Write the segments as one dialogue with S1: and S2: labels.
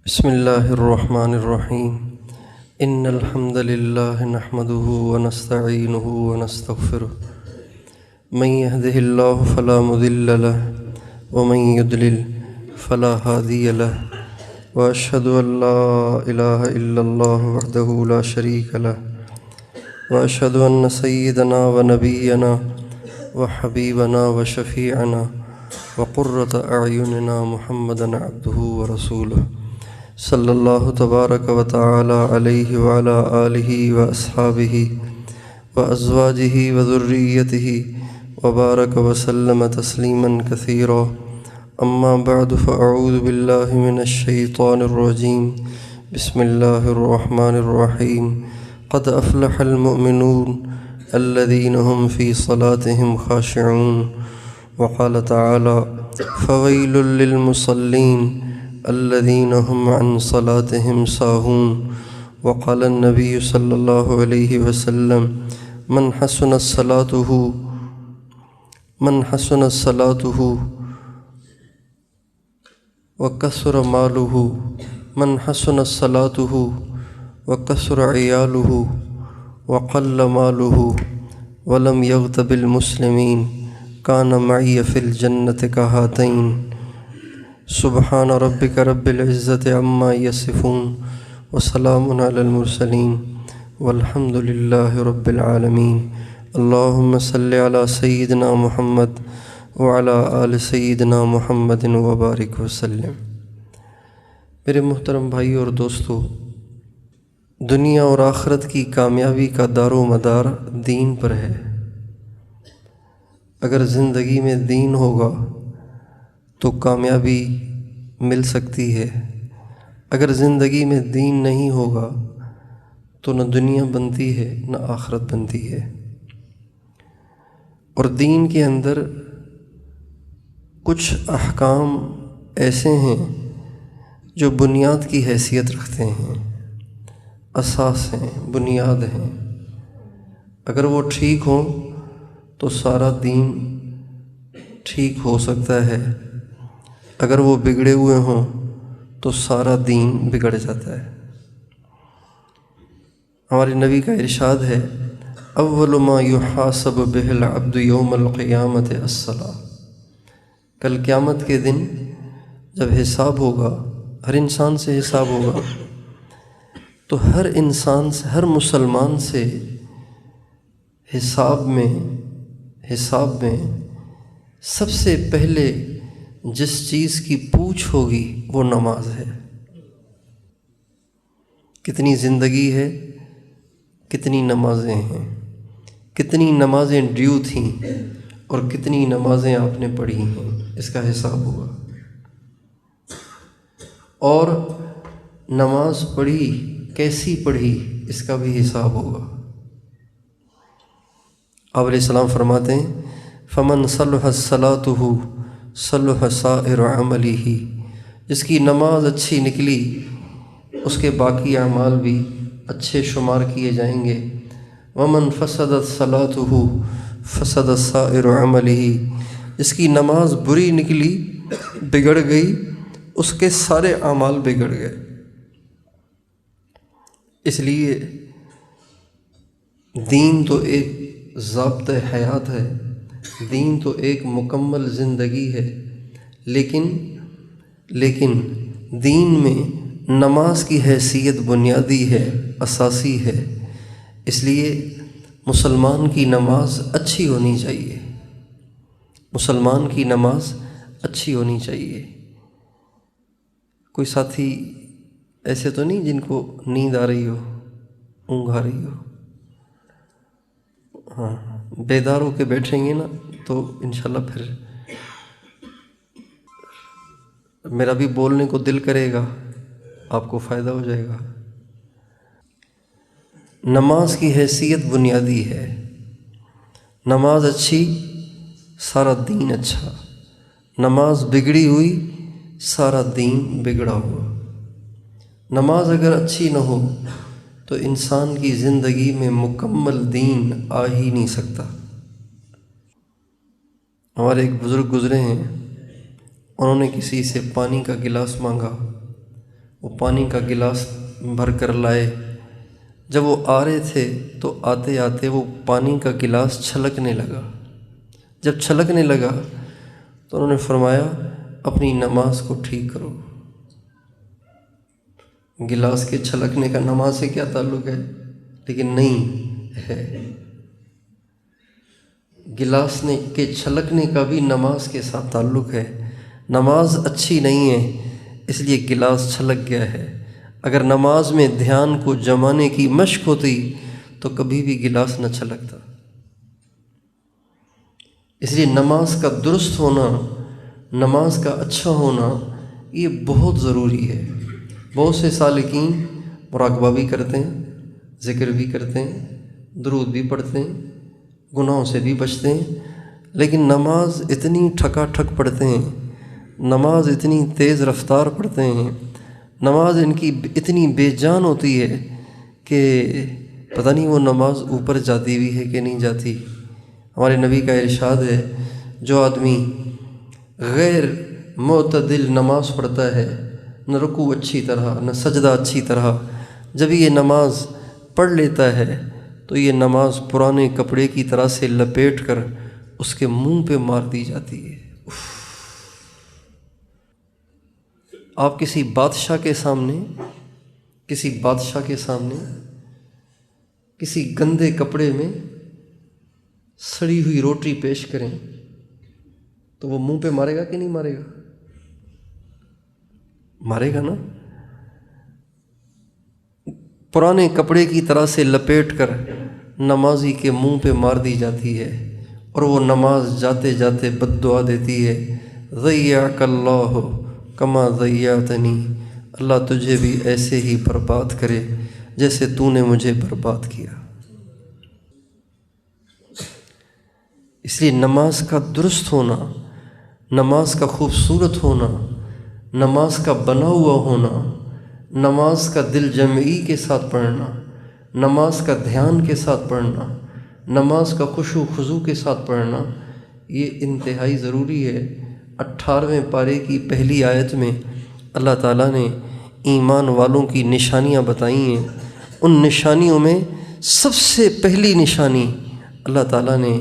S1: بسم اللہ الرحمن الرحیم ان الحمد للہ نحمده ونستعینه ونستغفره من يهده اللہ فلا مضل له ومن يضلل فلا هادی له واشهد ان لا الہ الا اللہ وحدہ لا شریک له واشهد ان سیدنا ونبینا وحبیبنا وشفیعنا وقرۃ اعیننا محمدا عبدہ ورسولہ صلی اللہ تبارک و تعالی علیہ وعلی آلہ واصحابہ وازواجہ وذریتہ وبارک وسلم تسلیما کثیرا اما بعد فاعوذ باللہ من الشیطان الرجیم بسم اللہ الرحمن الرحیم قد افلح المؤمنون الذین هم فی صلاتهم خاشعون وقال تعالی فویل للمصلین الذین هم عن صلاتهم ساہون وقال النبی صلی اللہ علیہ وسلم من حسنت صلاته وکثر مالہ من حسنت صلاته وکثر عیالہ وقل مالہ ولم یغتب المسلمین کان معی فی الجنۃ کہاتین سبحان ربک رب العزت عما یصفون وسلام علی المرسلین والحمد للہ رب العالمین اللہم صلی علی سیدنا محمد وعلی آل سیدنا محمد وبارک وسلم۔ میرے محترم بھائی اور دوستو، دنیا اور آخرت کی کامیابی کا دار و مدار دین پر ہے۔ اگر زندگی میں دین ہوگا تو کامیابی مل سکتی ہے، اگر زندگی میں دین نہیں ہوگا تو نہ دنیا بنتی ہے نہ آخرت بنتی ہے۔ اور دین کے اندر کچھ احکام ایسے ہیں جو بنیاد کی حیثیت رکھتے ہیں، اساس ہیں، بنیاد ہیں۔ اگر وہ ٹھیک ہوں تو سارا دین ٹھیک ہو سکتا ہے، اگر وہ بگڑے ہوئے ہوں تو سارا دین بگڑ جاتا ہے۔ ہمارے نبی کا ارشاد ہے اول ما یحاسب بہ العبد یوم القیامت الصلاۃ۔ کل قیامت کے دن جب حساب ہوگا، ہر انسان سے حساب ہوگا، تو ہر انسان سے، ہر مسلمان سے حساب میں سب سے پہلے جس چیز کی پوچھ ہوگی وہ نماز ہے۔ کتنی زندگی ہے، کتنی نمازیں ہیں، کتنی نمازیں ڈیو تھیں اور کتنی نمازیں آپ نے پڑھی ہیں، اس کا حساب ہوگا۔ اور نماز پڑھی کیسی پڑھی، اس کا بھی حساب ہوگا۔ آپ علیہ السلام فرماتے ہیں فمن صلحت صلاتہ صلح سائر عملہ، جس کی نماز اچھی نکلی اس کے باقی اعمال بھی اچھے شمار کیے جائیں گے۔ ومن فسدت صلاتہ فسد سائر عملہ، جس کی نماز بری نکلی، بگڑ گئی، اس کے سارے اعمال بگڑ گئے۔ اس لیے دین تو ایک ضابطۂ حیات ہے، دین تو ایک مکمل زندگی ہے، لیکن دین میں نماز کی حیثیت بنیادی ہے، اساسی ہے۔ اس لیے مسلمان کی نماز اچھی ہونی چاہیے، مسلمان کی نماز اچھی ہونی چاہیے۔ کوئی ساتھی ایسے تو نہیں جن کو نیند آ رہی ہو، اونگ آ رہی ہو؟ ہاں، بیدار ہو کے بیٹھیں گے نا تو انشاءاللہ پھر میرا بھی بولنے کو دل کرے گا، آپ کو فائدہ ہو جائے گا۔ نماز کی حیثیت بنیادی ہے۔ نماز اچھی، سارا دین اچھا۔ نماز بگڑی ہوئی، سارا دین بگڑا ہوا۔ نماز اگر اچھی نہ ہو تو انسان کی زندگی میں مکمل دین آ ہی نہیں سکتا۔ ہمارے ایک بزرگ گزرے ہیں، انہوں نے کسی سے پانی کا گلاس مانگا، وہ پانی کا گلاس بھر کر لائے۔ جب وہ آ رہے تھے تو آتے آتے وہ پانی کا گلاس چھلکنے لگا۔ جب چھلکنے لگا تو انہوں نے فرمایا اپنی نماز کو ٹھیک کرو۔ گلاس کے چھلکنے کا نماز سے کیا تعلق ہے؟ لیکن نہیں ہے۔ گلاس کے چھلکنے کا بھی نماز کے ساتھ تعلق ہے۔ نماز اچھی نہیں ہے اس لیے گلاس چھلک گیا ہے۔ اگر نماز میں دھیان کو جمانے کی مشق ہوتی تو کبھی بھی گلاس نہ چھلکتا۔ اس لیے نماز کا درست ہونا، نماز کا اچھا ہونا یہ بہت ضروری ہے۔ بہت سے سالکین مراقبہ بھی کرتے ہیں، ذکر بھی کرتے ہیں، درود بھی پڑھتے ہیں، گناہوں سے بھی بچتے ہیں، لیکن نماز اتنی ٹھکا ٹھک پڑھتے ہیں، نماز اتنی تیز رفتار پڑھتے ہیں، نماز ان کی اتنی بے جان ہوتی ہے کہ پتہ نہیں وہ نماز اوپر جاتی بھی ہے کہ نہیں جاتی۔ ہمارے نبی کا ارشاد ہے جو آدمی غیر معتدل نماز پڑھتا ہے، نہ رکوع اچھی طرح نہ سجدہ اچھی طرح، جب یہ نماز پڑھ لیتا ہے تو یہ نماز پرانے کپڑے کی طرح سے لپیٹ کر اس کے منہ پہ مار دی جاتی ہے۔ آپ کسی بادشاہ کے سامنے کسی گندے کپڑے میں سڑی ہوئی روٹی پیش کریں تو وہ منہ پہ مارے گا کہ نہیں مارے گا؟ مارے گا نا۔ پرانے کپڑے کی طرح سے لپیٹ کر نمازی کے منہ پہ مار دی جاتی ہے اور وہ نماز جاتے جاتے بد دعا دیتی ہے، ضیعک اللہ کما ضیعتنی، اللہ تجھے بھی ایسے ہی برباد کرے جیسے تو نے مجھے برباد کیا۔ اس لیے نماز کا درست ہونا، نماز کا خوبصورت ہونا، نماز کا بنا ہوا ہونا، نماز کا دل جمعی کے ساتھ پڑھنا، نماز کا دھیان کے ساتھ پڑھنا، نماز کا خشوع و خضوع کے ساتھ پڑھنا یہ انتہائی ضروری ہے۔ 18ویں پارے کی پہلی آیت میں اللہ تعالیٰ نے ایمان والوں کی نشانیاں بتائی ہیں۔ ان نشانیوں میں سب سے پہلی نشانی اللہ تعالیٰ نے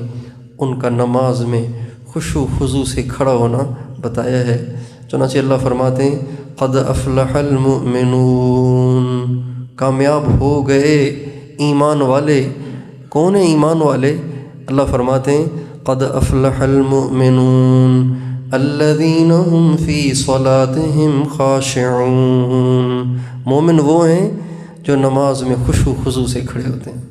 S1: ان کا نماز میں خشوع و خضوع سے کھڑا ہونا بتایا ہے۔ چنانچہ اللہ فرماتے ہیں قد افلح المؤمنون، کامیاب ہو گئے ایمان والے۔ کون ہیں ایمان والے؟ اللہ فرماتے ہیں قد افلح المؤمنون الذین هم فی صلاتهم خاشعون، مومن وہ ہیں جو نماز میں خشوع و خضوع سے کھڑے ہوتے ہیں۔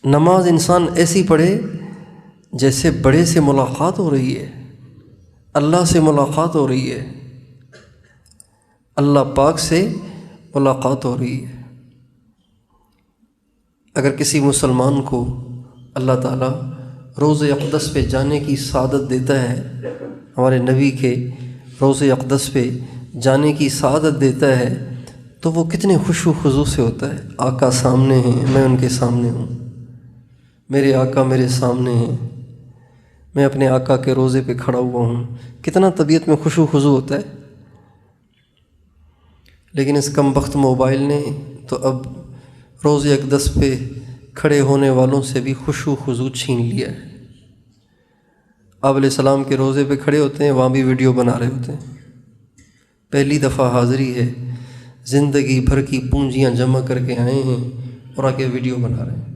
S1: نماز انسان ایسی پڑھے جیسے بڑے سے ملاقات ہو رہی ہے، اللہ سے ملاقات ہو رہی ہے، اللہ پاک سے ملاقات ہو رہی ہے۔ اگر کسی مسلمان کو اللہ تعالیٰ روض اقدس پہ جانے کی سعادت دیتا ہے، ہمارے نبی کے روض اقدس پہ جانے کی سعادت دیتا ہے، تو وہ کتنے خشوع و خضوع سے ہوتا ہے۔ آقا سامنے ہیں، میں ان کے سامنے ہوں، میرے آقا میرے سامنے ہیں، میں اپنے آقا کے روضے پہ کھڑا ہوا ہوں، کتنا طبیعت میں خشوع و خضوع ہوتا ہے۔ لیکن اس کم بخت موبائل نے تو اب روض اقدس پہ کھڑے ہونے والوں سے بھی خشوع و خضوع چھین لیا ہے۔ آپ علیہ السلام کے روضے پہ کھڑے ہوتے ہیں، وہاں بھی ویڈیو بنا رہے ہوتے ہیں۔ پہلی دفعہ حاضری ہے، زندگی بھر کی پونجیاں جمع کر کے آئے ہیں اور آ کے ویڈیو بنا رہے ہیں۔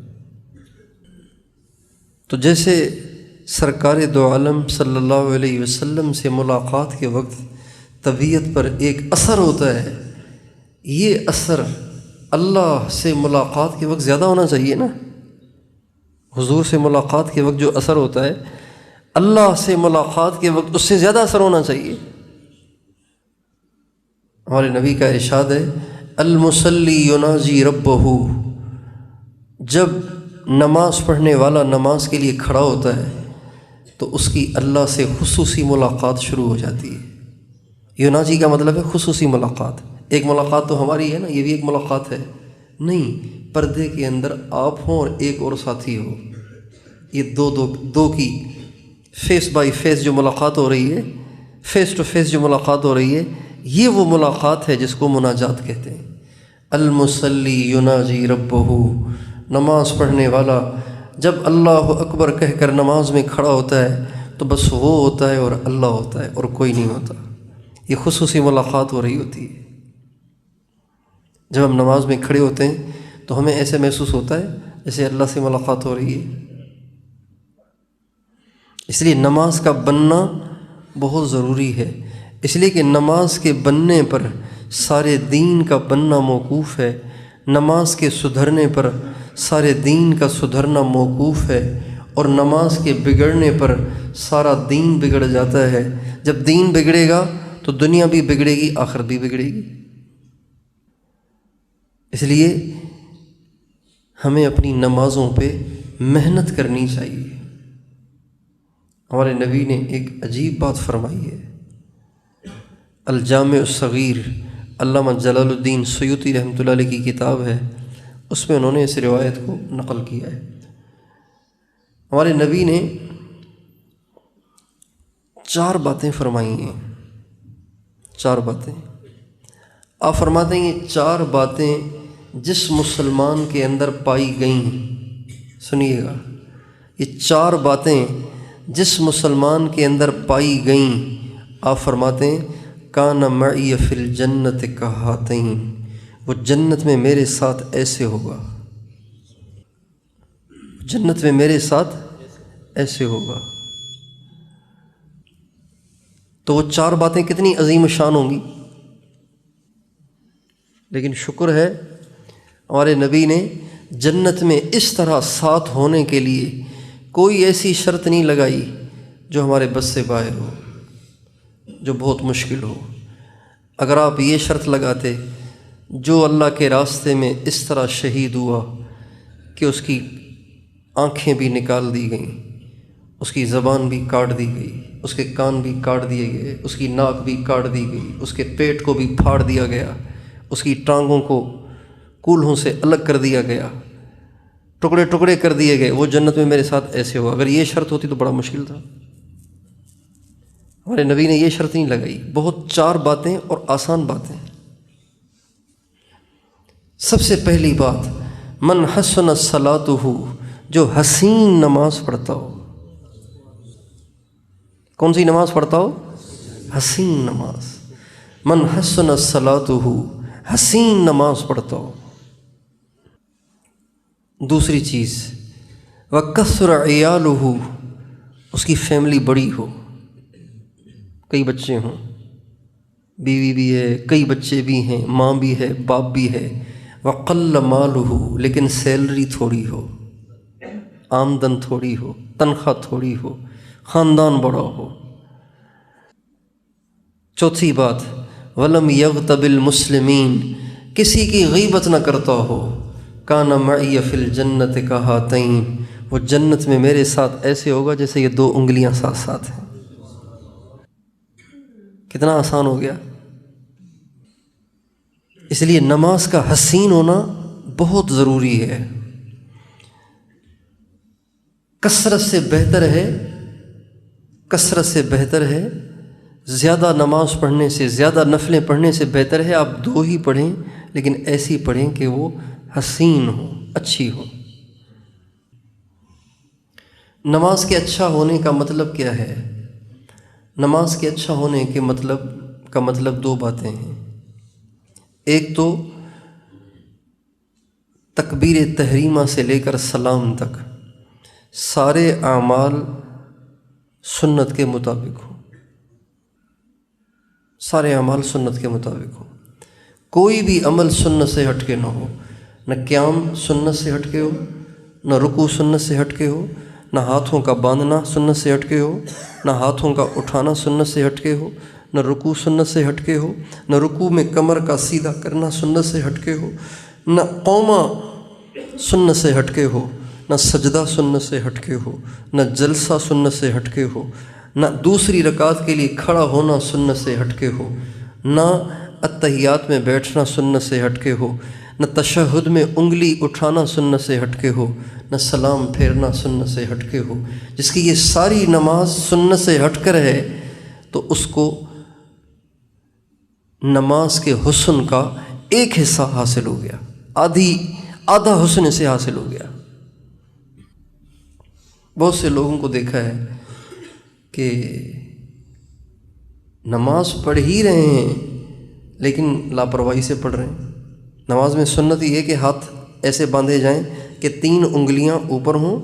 S1: تو جیسے سرکار دو عالم صلی اللہ علیہ وسلم سے ملاقات کے وقت طبیعت پر ایک اثر ہوتا ہے، یہ اثر اللہ سے ملاقات کے وقت زیادہ ہونا چاہیے نا۔ حضور سے ملاقات کے وقت جو اثر ہوتا ہے، اللہ سے ملاقات کے وقت اس سے زیادہ اثر ہونا چاہیے۔ ہمارے نبی کا ارشاد ہے المصلی یناجی ربہ، جب نماز پڑھنے والا نماز کے لیے کھڑا ہوتا ہے تو اس کی اللہ سے خصوصی ملاقات شروع ہو جاتی ہے۔ یناجی کا مطلب ہے خصوصی ملاقات۔ ایک ملاقات تو ہماری ہے نا، یہ بھی ایک ملاقات ہے نہیں، پردے کے اندر آپ ہوں اور ایک اور ساتھی ہو، یہ دو کی فیس بائی فیس جو ملاقات ہو رہی ہے، فیس ٹو فیس جو ملاقات ہو رہی ہے، یہ وہ ملاقات ہے جس کو مناجات کہتے ہیں۔ المصلی یناجی ربہ، نماز پڑھنے والا جب اللہ اکبر کہہ کر نماز میں کھڑا ہوتا ہے تو بس وہ ہوتا ہے اور اللہ ہوتا ہے اور کوئی نہیں ہوتا۔ یہ خصوصی ملاقات ہو رہی ہوتی ہے۔ جب ہم نماز میں کھڑے ہوتے ہیں تو ہمیں ایسے محسوس ہوتا ہے جیسے اللہ سے ملاقات ہو رہی ہے۔ اس لیے نماز کا بننا بہت ضروری ہے، اس لیے کہ نماز کے بننے پر سارے دین کا بننا موقوف ہے، نماز کے سدھرنے پر سارے دین کا سدھرنا موقوف ہے، اور نماز کے بگڑنے پر سارا دین بگڑ جاتا ہے۔ جب دین بگڑے گا تو دنیا بھی بگڑے گی، آخرت بھی بگڑے گی۔ اس لیے ہمیں اپنی نمازوں پہ محنت کرنی چاہیے۔ ہمارے نبی نے ایک عجیب بات فرمائی ہے۔ الجامع الصغیر، علامہ جلال الدین سیوطی رحمۃ اللہ علیہ کی کتاب ہے، اس میں انہوں نے اس روایت کو نقل کیا ہے۔ ہمارے نبی نے 4 باتیں فرمائی ہیں، 4 باتیں آپ فرماتے ہیں یہ 4 باتیں جس مسلمان کے اندر پائی گئیں، سنیے گا، یہ 4 باتیں جس مسلمان کے اندر پائی گئیں، آپ فرماتے ہیں کان معی فی الجنت کہاتین، وہ جنت میں میرے ساتھ ایسے ہوگا، جنت میں میرے ساتھ ایسے ہوگا۔ تو وہ 4 باتیں کتنی عظیم شان ہوں گی، لیکن شکر ہے ہمارے نبی نے جنت میں اس طرح ساتھ ہونے کے لیے کوئی ایسی شرط نہیں لگائی جو ہمارے بس سے باہر ہو، جو بہت مشکل ہو۔ اگر آپ یہ شرط لگاتے جو اللہ کے راستے میں اس طرح شہید ہوا کہ اس کی آنکھیں بھی نکال دی گئیں، اس کی زبان بھی کاٹ دی گئی، اس کے کان بھی کاٹ دیے گئے، اس کی ناک بھی کاٹ دی گئی، اس کے پیٹ کو بھی پھاڑ دیا گیا، اس کی ٹانگوں کو کولہوں سے الگ کر دیا گیا، ٹکڑے ٹکڑے کر دیے گئے، وہ جنت میں میرے ساتھ ایسے ہوا، اگر یہ شرط ہوتی تو بڑا مشکل تھا۔ ہمارے نبی نے یہ شرط نہیں لگائی، بہت 4 باتیں اور آسان باتیں۔ سب سے پہلی بات، من حسن صلاتہ، جو حسین نماز پڑھتا ہو۔ کون سی نماز پڑھتا ہو؟ حسین نماز۔ من حسن صلاتہ، حسین نماز پڑھتا ہو۔ دوسری چیز، وکثر عیالہ، اس کی فیملی بڑی ہو، کئی بچے ہوں، بیوی بھی ہے، کئی بچے بھی ہیں، ماں بھی ہے، باپ بھی ہے۔ وقل مالہ، لیکن سیلری تھوڑی ہو، آمدن تھوڑی ہو، تنخواہ تھوڑی ہو، خاندان بڑا ہو۔ چوتھی بات، ولم یغتب المسلمین، کسی کی غیبت نہ کرتا ہو۔ کان معی فی الجنت کہاتین، وہ جنت میں میرے ساتھ ایسے ہوگا جیسے یہ 2 انگلیاں ساتھ ساتھ ہیں۔ کتنا آسان ہو گیا۔ اس لیے نماز کا حسین ہونا بہت ضروری ہے۔ کثرت سے بہتر ہے، کثرت سے بہتر ہے، زیادہ نماز پڑھنے سے، زیادہ نفلیں پڑھنے سے بہتر ہے آپ 2 ہی پڑھیں، لیکن ایسی پڑھیں کہ وہ حسین ہو، اچھی ہو۔ نماز کے اچھا ہونے کا مطلب کیا ہے؟ نماز کے اچھا ہونے کے مطلب 2 باتیں ہیں۔ ایک تو تکبیر تحریمہ سے لے کر سلام تک سارے اعمال سنت کے مطابق ہوں، سارے اعمال سنت کے مطابق ہوں، کوئی بھی عمل سنت سے ہٹ کے نہ ہو، نہ قیام سنت سے ہٹ کے ہو، نہ رکوع سنت سے ہٹ کے ہو، نہ ہاتھوں کا باندھنا سنت سے ہٹ کے ہو، نہ ہاتھوں کا اٹھانا سنت سے ہٹ کے ہو، نہ رکوع سنت سے ہٹ کے ہو، نہ رکوع میں کمر کا سیدھا کرنا سنت سے ہٹ کے ہو، نہ قومہ سنت سے ہٹ کے ہو، نہ سجدہ سنت سے ہٹ کے ہو، نہ جلسہ سنت سے ہٹ کے ہو، نہ دوسری رکعت کے لیے کھڑا ہونا سنت سے ہٹ کے ہو، نہ اتحیات میں بیٹھنا سنت سے ہٹ کے ہو، نہ تشہد میں انگلی اٹھانا سنت سے ہٹ کے ہو، نہ سلام پھیرنا سنت سے ہٹ کے ہو۔ جس کی یہ ساری نماز سنت سے ہٹ کر ہے تو اس کو نماز کے حسن کا ایک حصہ حاصل ہو گیا، آدھا حسن اسے حاصل ہو گیا۔ بہت سے لوگوں کو دیکھا ہے کہ نماز پڑھ ہی رہے ہیں لیکن لاپرواہی سے پڑھ رہے ہیں۔ نماز میں سنت یہ ہے کہ ہاتھ ایسے باندھے جائیں کہ 3 انگلیاں اوپر ہوں،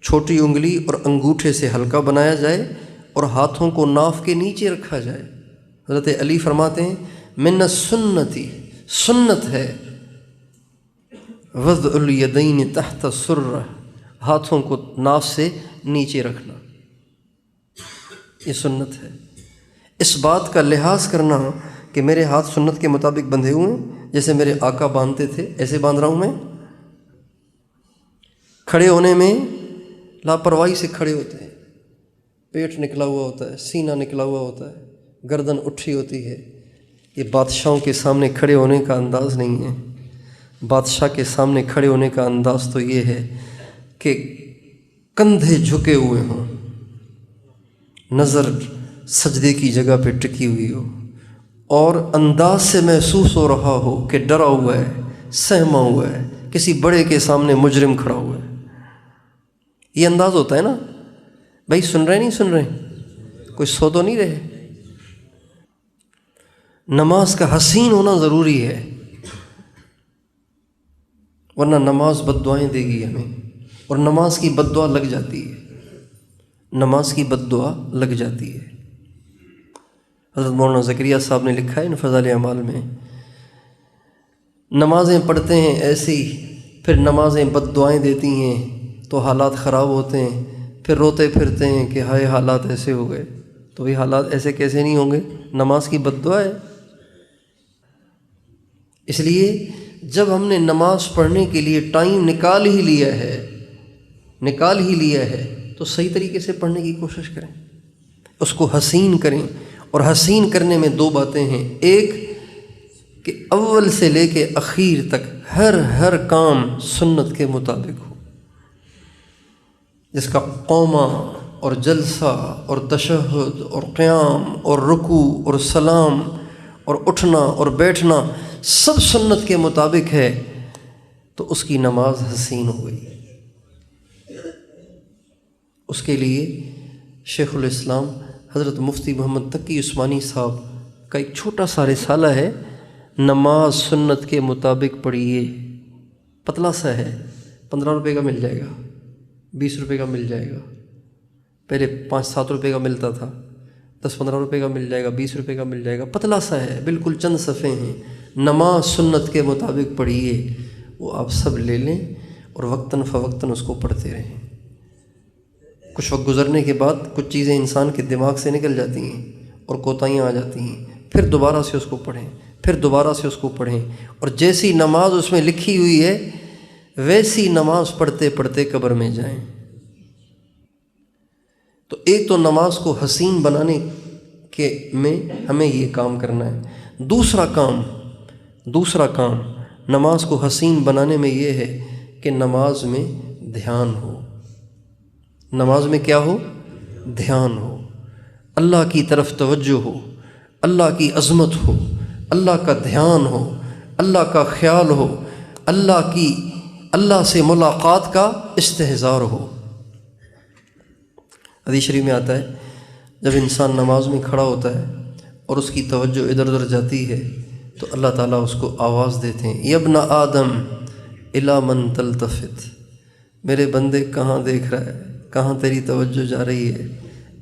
S1: چھوٹی انگلی اور انگوٹھے سے ہلکا بنایا جائے اور ہاتھوں کو ناف کے نیچے رکھا جائے۔ حضرت علی فرماتے ہیں من السنتی، سنت ہے وضع الیدین تحت السرہ، ہاتھوں کو ناف سے نیچے رکھنا، یہ سنت ہے۔ اس بات کا لحاظ کرنا کہ میرے ہاتھ سنت کے مطابق بندھے ہوئے ہیں، جیسے میرے آقا باندھتے تھے ایسے باندھ رہا ہوں میں۔ کھڑے ہونے میں لاپرواہی سے کھڑے ہوتے ہیں، پیٹ نکلا ہوا ہوتا ہے، سینہ نکلا ہوا ہوتا ہے، گردن اٹھی ہوتی ہے۔ یہ بادشاہوں کے سامنے کھڑے ہونے کا انداز نہیں ہے۔ بادشاہ کے سامنے کھڑے ہونے کا انداز تو یہ ہے کہ کندھے جھکے ہوئے ہوں، نظر سجدے کی جگہ پہ ٹکی ہوئی ہو، اور انداز سے محسوس ہو رہا ہو کہ ڈرا ہوا ہے، سہما ہوا ہے، کسی بڑے کے سامنے مجرم کھڑا ہوا ہے۔ یہ انداز ہوتا ہے نا بھائی، سن رہے نہیں سن رہے، کوئی سو تو نہیں رہے۔ نماز کا حسین ہونا ضروری ہے، ورنہ نماز بد دعائیں دے گی ہمیں، اور نماز کی بد دعا لگ جاتی ہے، نماز کی بد دعا لگ جاتی ہے۔ حضرت مولانا زکریا صاحب نے لکھا ہے فضائل اعمال میں، نمازیں پڑھتے ہیں ایسی، پھر نمازیں بد دعائیں دیتی ہیں تو حالات خراب ہوتے ہیں، پھر روتے پھرتے ہیں کہ ہائے حالات ایسے ہو گئے۔ تو بھی حالات ایسے کیسے نہیں ہوں گے، نماز کی بد دعا ہے۔ اس لیے جب ہم نے نماز پڑھنے کے لیے ٹائم نکال ہی لیا ہے تو صحیح طریقے سے پڑھنے کی کوشش کریں، اس کو حسین کریں۔ اور حسین کرنے میں 2 باتیں ہیں، ایک کہ اول سے لے کے اخیر تک ہر کام سنت کے مطابق ہو، جس کا قومہ اور جلسہ اور تشہد اور قیام اور رکوع اور سلام اور اٹھنا اور بیٹھنا سب سنت کے مطابق ہے، تو اس کی نماز حسین ہو گئی۔ اس کے لیے شیخ الاسلام حضرت مفتی محمد تقی عثمانی صاحب کا ایک چھوٹا سا رسالہ ہے، نماز سنت کے مطابق پڑھیے، پتلا سا ہے، 15 روپے کا مل جائے گا، 20 روپے کا مل جائے گا، پہلے 5-7 روپے کا ملتا تھا، 10-15 روپے کا مل جائے گا، 20 روپے کا مل جائے گا، پتلا سا ہے، بالکل چند صفحے ہیں۔ نماز سنت کے مطابق پڑھیے، وہ آپ سب لے لیں اور وقتاً فوقتاً اس کو پڑھتے رہیں۔ کچھ وقت گزرنے کے بعد کچھ چیزیں انسان کے دماغ سے نکل جاتی ہیں اور کوتاہیاں آ جاتی ہیں، پھر دوبارہ سے اس کو پڑھیں، پھر دوبارہ سے اس کو پڑھیں، اور جیسی نماز اس میں لکھی ہوئی ہے ویسی نماز پڑھتے پڑھتے قبر میں جائیں۔ تو ایک تو نماز کو حسین بنانے کے میں ہمیں یہ کام کرنا ہے۔ دوسرا کام نماز کو حسین بنانے میں یہ ہے کہ نماز میں دھیان ہو۔ نماز میں کیا ہو؟ دھیان ہو، اللہ کی طرف توجہ ہو، اللہ کی عظمت ہو، اللہ کا دھیان ہو، اللہ کا خیال ہو، اللہ سے ملاقات کا استحضار ہو۔ حدیث شریف میں آتا ہے جب انسان نماز میں کھڑا ہوتا ہے اور اس کی توجہ ادھر ادھر جاتی ہے تو اللہ تعالیٰ اس کو آواز دیتے ہیں، یا ابن آدم الی من تلتفت، میرے بندے کہاں دیکھ رہا ہے، کہاں تیری توجہ جا رہی ہے؟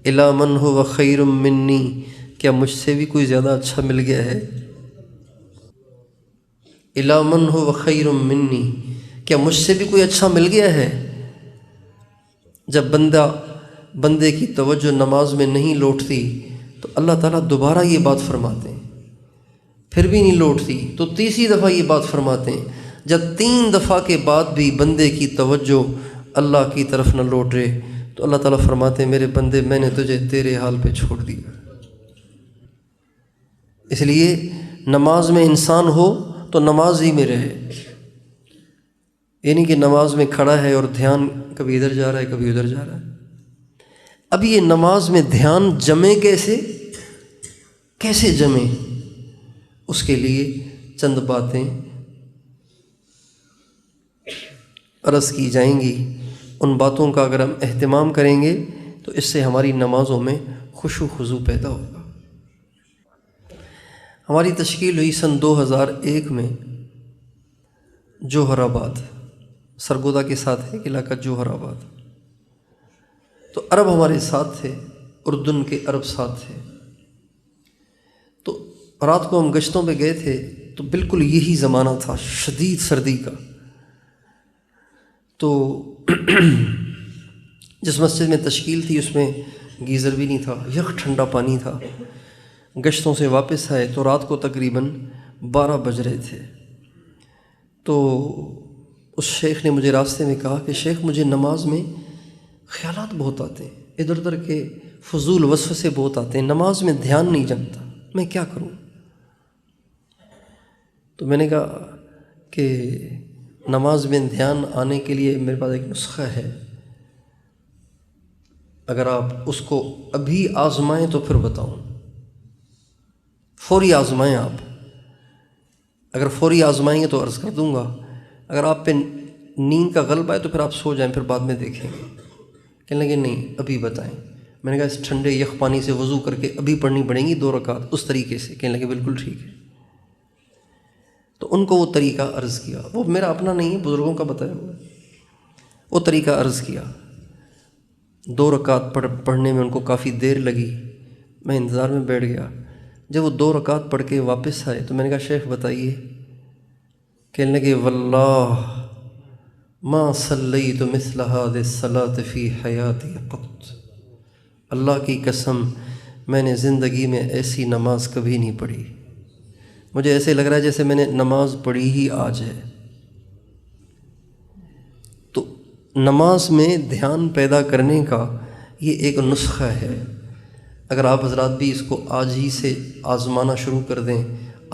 S1: الی من هو خیر منی، کیا مجھ سے بھی کوئی زیادہ اچھا مل گیا ہے؟ الی من هو خیر منی، کیا مجھ سے بھی کوئی اچھا مل گیا ہے؟ جب بندے کی توجہ نماز میں نہیں لوٹتی تو اللہ تعالیٰ دوبارہ یہ بات فرماتے ہیں، پھر بھی نہیں لوٹتی تو تیسری دفعہ یہ بات فرماتے ہیں۔ جب 3 دفعہ کے بعد بھی بندے کی توجہ اللہ کی طرف نہ لوٹے تو اللہ تعالیٰ فرماتے ہیں، میرے بندے میں نے تجھے تیرے حال پہ چھوڑ دیا۔ اس لیے نماز میں انسان ہو تو نماز ہی میں رہے، یعنی کہ نماز میں کھڑا ہے اور دھیان کبھی ادھر جا رہا ہے کبھی ادھر جا رہا ہے۔ اب یہ نماز میں دھیان جمے کیسے؟ کیسے جمیں، اس کے لیے چند باتیں عرض کی جائیں گی۔ ان باتوں کا اگر ہم اہتمام کریں گے تو اس سے ہماری نمازوں میں خشوع و خضوع پیدا ہوگا۔ ہماری تشکیل ہوئی سن 2001 میں جوہر آباد، سرگودا کے ساتھ ایک علاقہ جوہر آباد۔ تو عرب ہمارے ساتھ تھے، اردن کے عرب ساتھ تھے۔ تو رات کو ہم گشتوں پہ گئے تھے تو بالکل یہی زمانہ تھا شدید سردی کا۔ تو جس مسجد میں تشکیل تھی اس میں گیزر بھی نہیں تھا، یخ ٹھنڈا پانی تھا۔ گشتوں سے واپس آئے تو رات کو تقریباً 12 بج رہے تھے۔ تو اس شیخ نے مجھے راستے میں کہا کہ شیخ مجھے نماز میں خیالات بہت آتے ہیں، ادھر ادھر کے فضول وسوسے بہت آتے ہیں، نماز میں دھیان نہیں جمتا، میں کیا کروں؟ تو میں نے کہا کہ نماز میں دھیان آنے کے لیے میرے پاس ایک نسخہ ہے، اگر آپ اس کو ابھی آزمائیں تو پھر بتاؤں۔ فوری آزمائیں آپ، اگر فوری آزمائیں گے تو عرض کر دوں گا، اگر آپ پہ نیند کا غلبہ ہے تو پھر آپ سو جائیں، پھر بعد میں دیکھیں گے۔ کہنے لگے نہیں ابھی بتائیں۔ میں نے کہا اس ٹھنڈے یخ پانی سے وضو کر کے ابھی پڑھنی پڑیں گی 2 رکعت اس طریقے سے۔ کہنے لگے بالکل ٹھیک ہے۔ تو ان کو وہ طریقہ عرض کیا، وہ میرا اپنا نہیں ہے، بزرگوں کا بتایا ہوا ہے۔ وہ طریقہ عرض کیا، 2 رکعت پڑھنے میں ان کو کافی دیر لگی، میں انتظار میں بیٹھ گیا۔ جب وہ 2 رکعت پڑھ کے واپس آئے تو میں نے کہا شیخ بتائیے۔ کہنے لگے واللہ ما صلیت مثل هذه الصلاة فی حیاتی قط، اللہ کی قسم میں نے زندگی میں ایسی نماز کبھی نہیں پڑھی، مجھے ایسے لگ رہا ہے جیسے میں نے نماز پڑھی ہی آج ہے۔ تو نماز میں دھیان پیدا کرنے کا یہ ایک نسخہ ہے، اگر آپ حضرات بھی اس کو آج ہی سے آزمانا شروع کر دیں،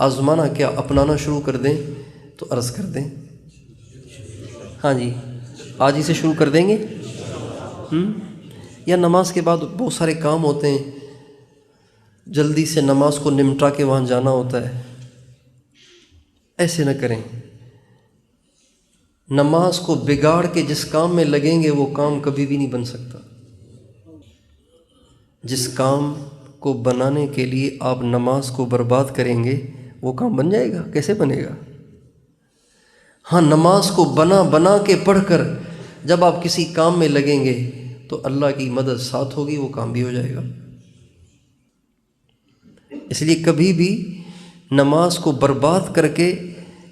S1: آزمانا کیا اپنانا شروع کر دیں تو عرض کر دیں۔ ہاں جی آج ہی سے شروع کر دیں گے۔ یا نماز کے بعد بہت سارے کام ہوتے ہیں، جلدی سے نماز کو نمٹا کے وہاں جانا ہوتا ہے، ایسے نہ کریں۔ نماز کو بگاڑ کے جس کام میں لگیں گے وہ کام کبھی بھی نہیں بن سکتا۔ جس کام کو بنانے کے لیے آپ نماز کو برباد کریں گے وہ کام بن جائے گا؟ کیسے بنے گا؟ ہاں نماز کو بنا کے پڑھ کر جب آپ کسی کام میں لگیں گے تو اللہ کی مدد ساتھ ہوگی، وہ کام بھی ہو جائے گا۔ اس لیے کبھی بھی نماز کو برباد کر کے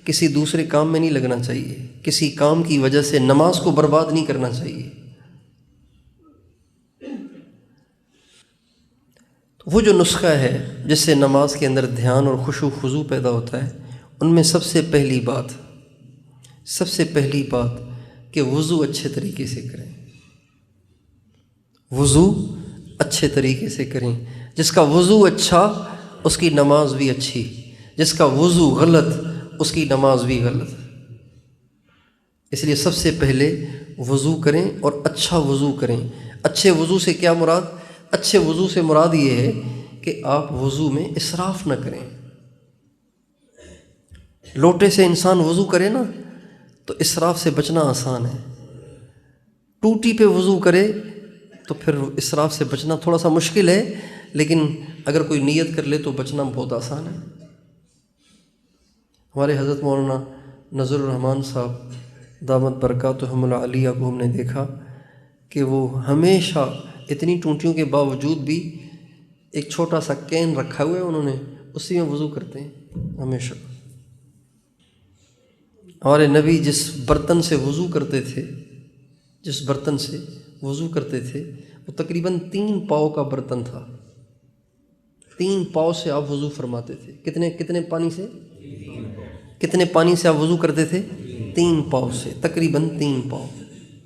S1: کسی دوسرے کام میں نہیں لگنا چاہیے، کسی کام کی وجہ سے نماز کو برباد نہیں کرنا چاہیے۔ تو وہ جو نسخہ ہے جس سے نماز کے اندر دھیان اور خشوع و خضوع پیدا ہوتا ہے، ان میں سب سے پہلی بات کہ وضو اچھے طریقے سے کریں، وضو اچھے طریقے سے کریں۔ جس کا وضو اچھا اس کی نماز بھی اچھی، جس کا وضو غلط اس کی نماز بھی غلط۔ اس لیے سب سے پہلے وضو کریں اور اچھا وضو کریں۔ اچھے وضو سے کیا مراد؟ اچھے وضو سے مراد یہ ہے کہ آپ وضو میں اسراف نہ کریں۔ لوٹے سے انسان وضو کرے نا تو اسراف سے بچنا آسان ہے، ٹوٹی پہ وضو کرے تو پھر اسراف سے بچنا تھوڑا سا مشکل ہے، لیکن اگر کوئی نیت کر لے تو بچنا بہت آسان ہے۔ ہمارے حضرت مولانا نذر الرحمن صاحب دامت برکاتہم العالیہ کو ہم نے دیکھا کہ وہ ہمیشہ اتنی ٹوٹیوں کے باوجود بھی ایک چھوٹا سا کین رکھا ہوا ہے انہوں نے، اسی میں وضو کرتے ہیں ہمیشہ۔ ہمارے نبی جس برتن سے وضو کرتے تھے وہ تقریباً 3 پاؤ کا برتن تھا۔ 3 پاؤ سے آپ وضو فرماتے تھے۔ کتنے پانی سے؟ کتنے پانی سے آپ وضو کرتے تھے؟ 3 پاؤ سے، تقریباً 3 پاؤ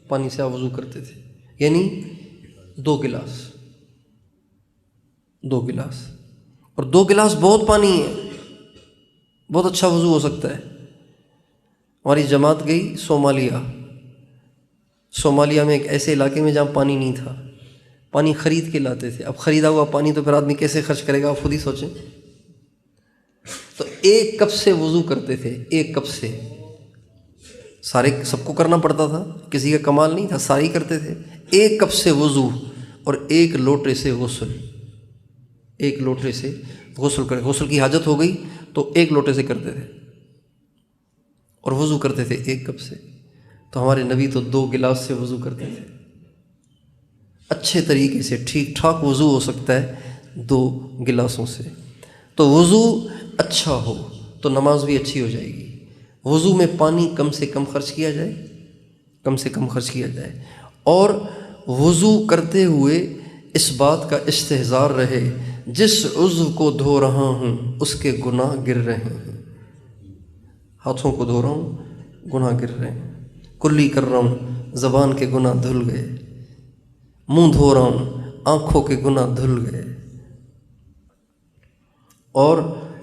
S1: پانی سے آپ وضو کرتے تھے، یعنی 2 گلاس۔ اور 2 گلاس بہت پانی ہے، بہت اچھا وضو ہو سکتا ہے۔ ہماری جماعت گئی صومالیہ میں ایک ایسے علاقے میں جہاں پانی نہیں تھا، پانی خرید کے لاتے تھے۔ اب خریدا ہوا پانی تو پھر آدمی کیسے خرچ کرے گا، آپ خود ہی سوچیں۔ ایک کپ سے وضو کرتے تھے، ایک کپ سے، سب کو کرنا پڑتا تھا، کسی کا کمال نہیں تھا، سارے کرتے تھے، ایک کپ سے وضو اور ایک لوٹے سے غسل، ایک لوٹے سے غسل کرے، غسل کی حاجت ہو گئی تو ایک لوٹے سے کرتے تھے اور وضو کرتے تھے ایک کپ سے۔ تو ہمارے نبی تو 2 گلاس سے وضو کرتے تھے، اچھے طریقے سے ٹھیک ٹھاک وضو ہو سکتا ہے 2 گلاسوں سے۔ تو وضو اچھا ہو تو نماز بھی اچھی ہو جائے گی۔ وضو میں پانی کم سے کم خرچ کیا جائے، کم سے کم خرچ کیا جائے، اور وضو کرتے ہوئے اس بات کا استحضار رہے جس عضو کو دھو رہا ہوں اس کے گناہ گر رہے ہیں، ہاتھوں کو دھو رہا ہوں گناہ گر رہے ہیں، کلی کر رہا ہوں زبان کے گناہ دھل گئے، منہ دھو رہا ہوں آنکھوں کے گناہ دھل گئے۔ اور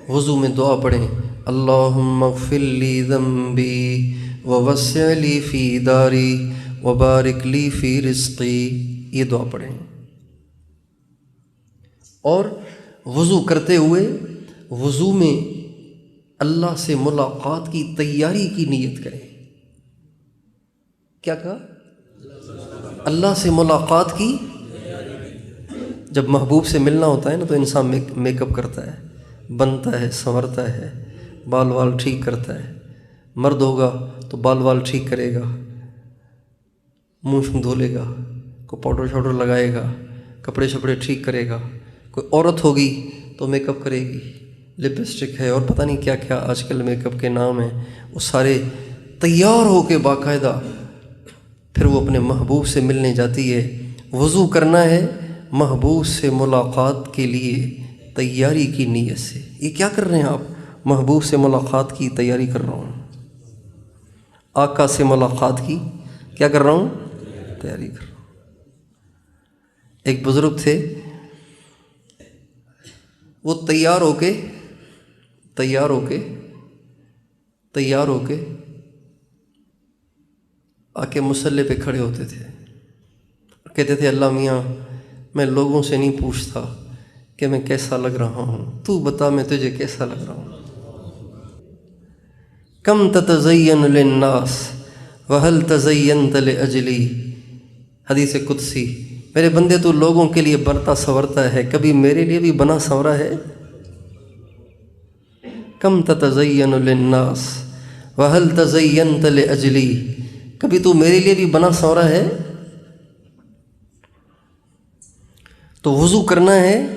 S1: وضو میں دعا پڑھیں، اللہم اغفر لی ذنبی ووسع لی فی داری وبارک لی فی رزقی، یہ دعا پڑھیں۔ اور وضو کرتے ہوئے وضو میں اللہ سے ملاقات کی تیاری کی نیت کریں۔ کیا کہا؟ اللہ سے ملاقات کی۔ جب محبوب سے ملنا ہوتا ہے نا تو انسان میک اپ کرتا ہے، بنتا ہے، سنورتا ہے، بال وال ٹھیک کرتا ہے۔ مرد ہوگا تو بال وال ٹھیک کرے گا، منہ دھو لے گا، کوئی پاؤڈر شاؤڈر لگائے گا، کپڑے شپڑے ٹھیک کرے گا۔ کوئی عورت ہوگی تو میک اپ کرے گی، لپسٹک ہے اور پتہ نہیں کیا کیا آج کل میک اپ کے نام ہیں، وہ سارے تیار ہو کے باقاعدہ پھر وہ اپنے محبوب سے ملنے جاتی ہے۔ وضو کرنا ہے محبوب سے ملاقات کے لیے تیاری کی نیت سے۔ یہ کیا کر رہے ہیں آپ؟ محبوب سے ملاقات کی تیاری کر رہا ہوں، آقا سے ملاقات کی کیا کر رہا ہوں؟ تیاری کر رہا ہوں۔ ایک بزرگ تھے، وہ تیار ہو کے آ کے مصلی پہ کھڑے ہوتے تھے، کہتے تھے اللہ میاں میں لوگوں سے نہیں پوچھتا کہ میں کیسا لگ رہا ہوں، تو بتا میں تجھے کیسا لگ رہا ہوں۔ کم تتزین للناس وہل تزینت لاجلی، حدیث قدسی، میرے بندے تو لوگوں کے لیے برتا سورتا ہے، کبھی میرے لیے بھی بنا سورا ہے؟ کم تتزین للناس وہل تزینت لاجلی، کبھی تو میرے لیے بھی بنا سورا ہے؟ تو وضو کرنا ہے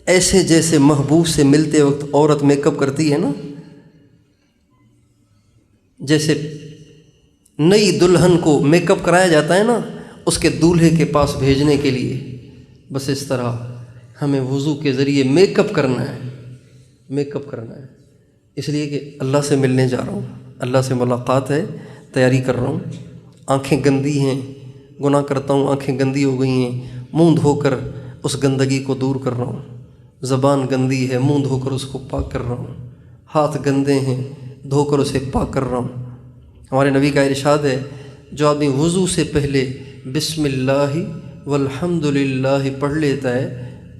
S1: ایسے جیسے محبوب سے ملتے وقت عورت میک اپ کرتی ہے نا، جیسے نئی دلہن کو میک اپ کرایا جاتا ہے نا اس کے دولہے کے پاس بھیجنے کے لیے، بس اس طرح ہمیں وضو کے ذریعے میک اپ کرنا ہے، اس لیے کہ اللہ سے ملنے جا رہا ہوں، اللہ سے ملاقات ہے، تیاری کر رہا ہوں۔ آنکھیں گندی ہیں، گناہ کرتا ہوں، آنکھیں گندی ہو گئی ہیں، منہ دھو کر اس گندگی کو دور کر رہا ہوں۔ زبان گندی ہے، منہ دھو کر اس کو پاک کر رہا ہوں۔ ہاتھ گندے ہیں، دھو کر اسے پاک کر رہا ہوں۔ ہمارے نبی کا ارشاد ہے جو آدمی وضو سے پہلے بسم اللہ والحمد للہ پڑھ لیتا ہے،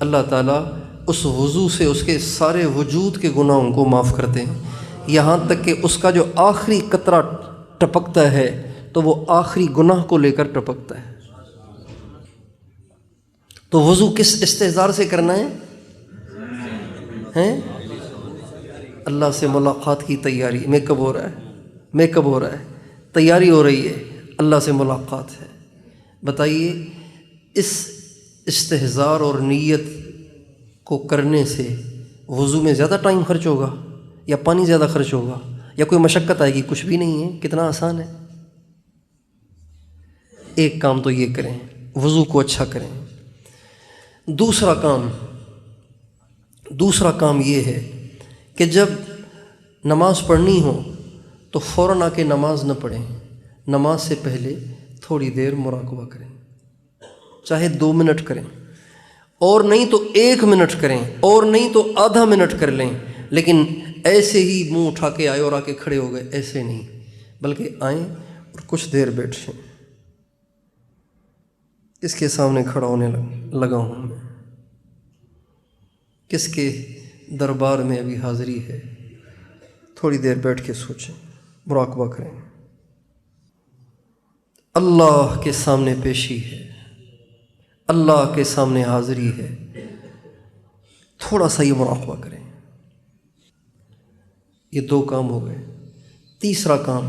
S1: اللہ تعالیٰ اس وضو سے اس کے سارے وجود کے گناہوں کو معاف کرتے ہیں، یہاں تک کہ اس کا جو آخری قطرہ ٹپکتا ہے تو وہ آخری گناہ کو لے کر ٹپکتا ہے۔ تو وضو کس استحضار سے کرنا ہے؟ اللہ سے ملاقات کی تیاری، میک اپ ہو رہا ہے، تیاری ہو رہی ہے، اللہ سے ملاقات ہے۔ بتائیے اس استحضار اور نیت کو کرنے سے وضو میں زیادہ ٹائم خرچ ہوگا یا پانی زیادہ خرچ ہوگا یا کوئی مشقت آئے گی؟ کچھ بھی نہیں ہے، کتنا آسان ہے۔ ایک کام تو یہ کریں، وضو کو اچھا کریں۔ دوسرا کام یہ ہے کہ جب نماز پڑھنی ہو تو فوراً آ کے نماز نہ پڑھیں، نماز سے پہلے تھوڑی دیر مراقبہ کریں، چاہے 2 منٹ کریں، اور نہیں تو 1 منٹ کریں، اور نہیں تو آدھا منٹ کر لیں، لیکن ایسے ہی منہ اٹھا کے آئے اور آ کے کھڑے ہو گئے، ایسے نہیں، بلکہ آئیں اور کچھ دیر بیٹھیں۔ کس کے سامنے کھڑا ہونے لگا ہوں میں؟ کس کے دربار میں ابھی حاضری ہے؟ تھوڑی دیر بیٹھ کے سوچیں، مراقبہ کریں۔ اللہ کے سامنے پیشی ہے، اللہ کے سامنے حاضری ہے، تھوڑا سا یہ مراقبہ کریں۔ یہ 2 کام ہو گئے۔ تیسرا کام،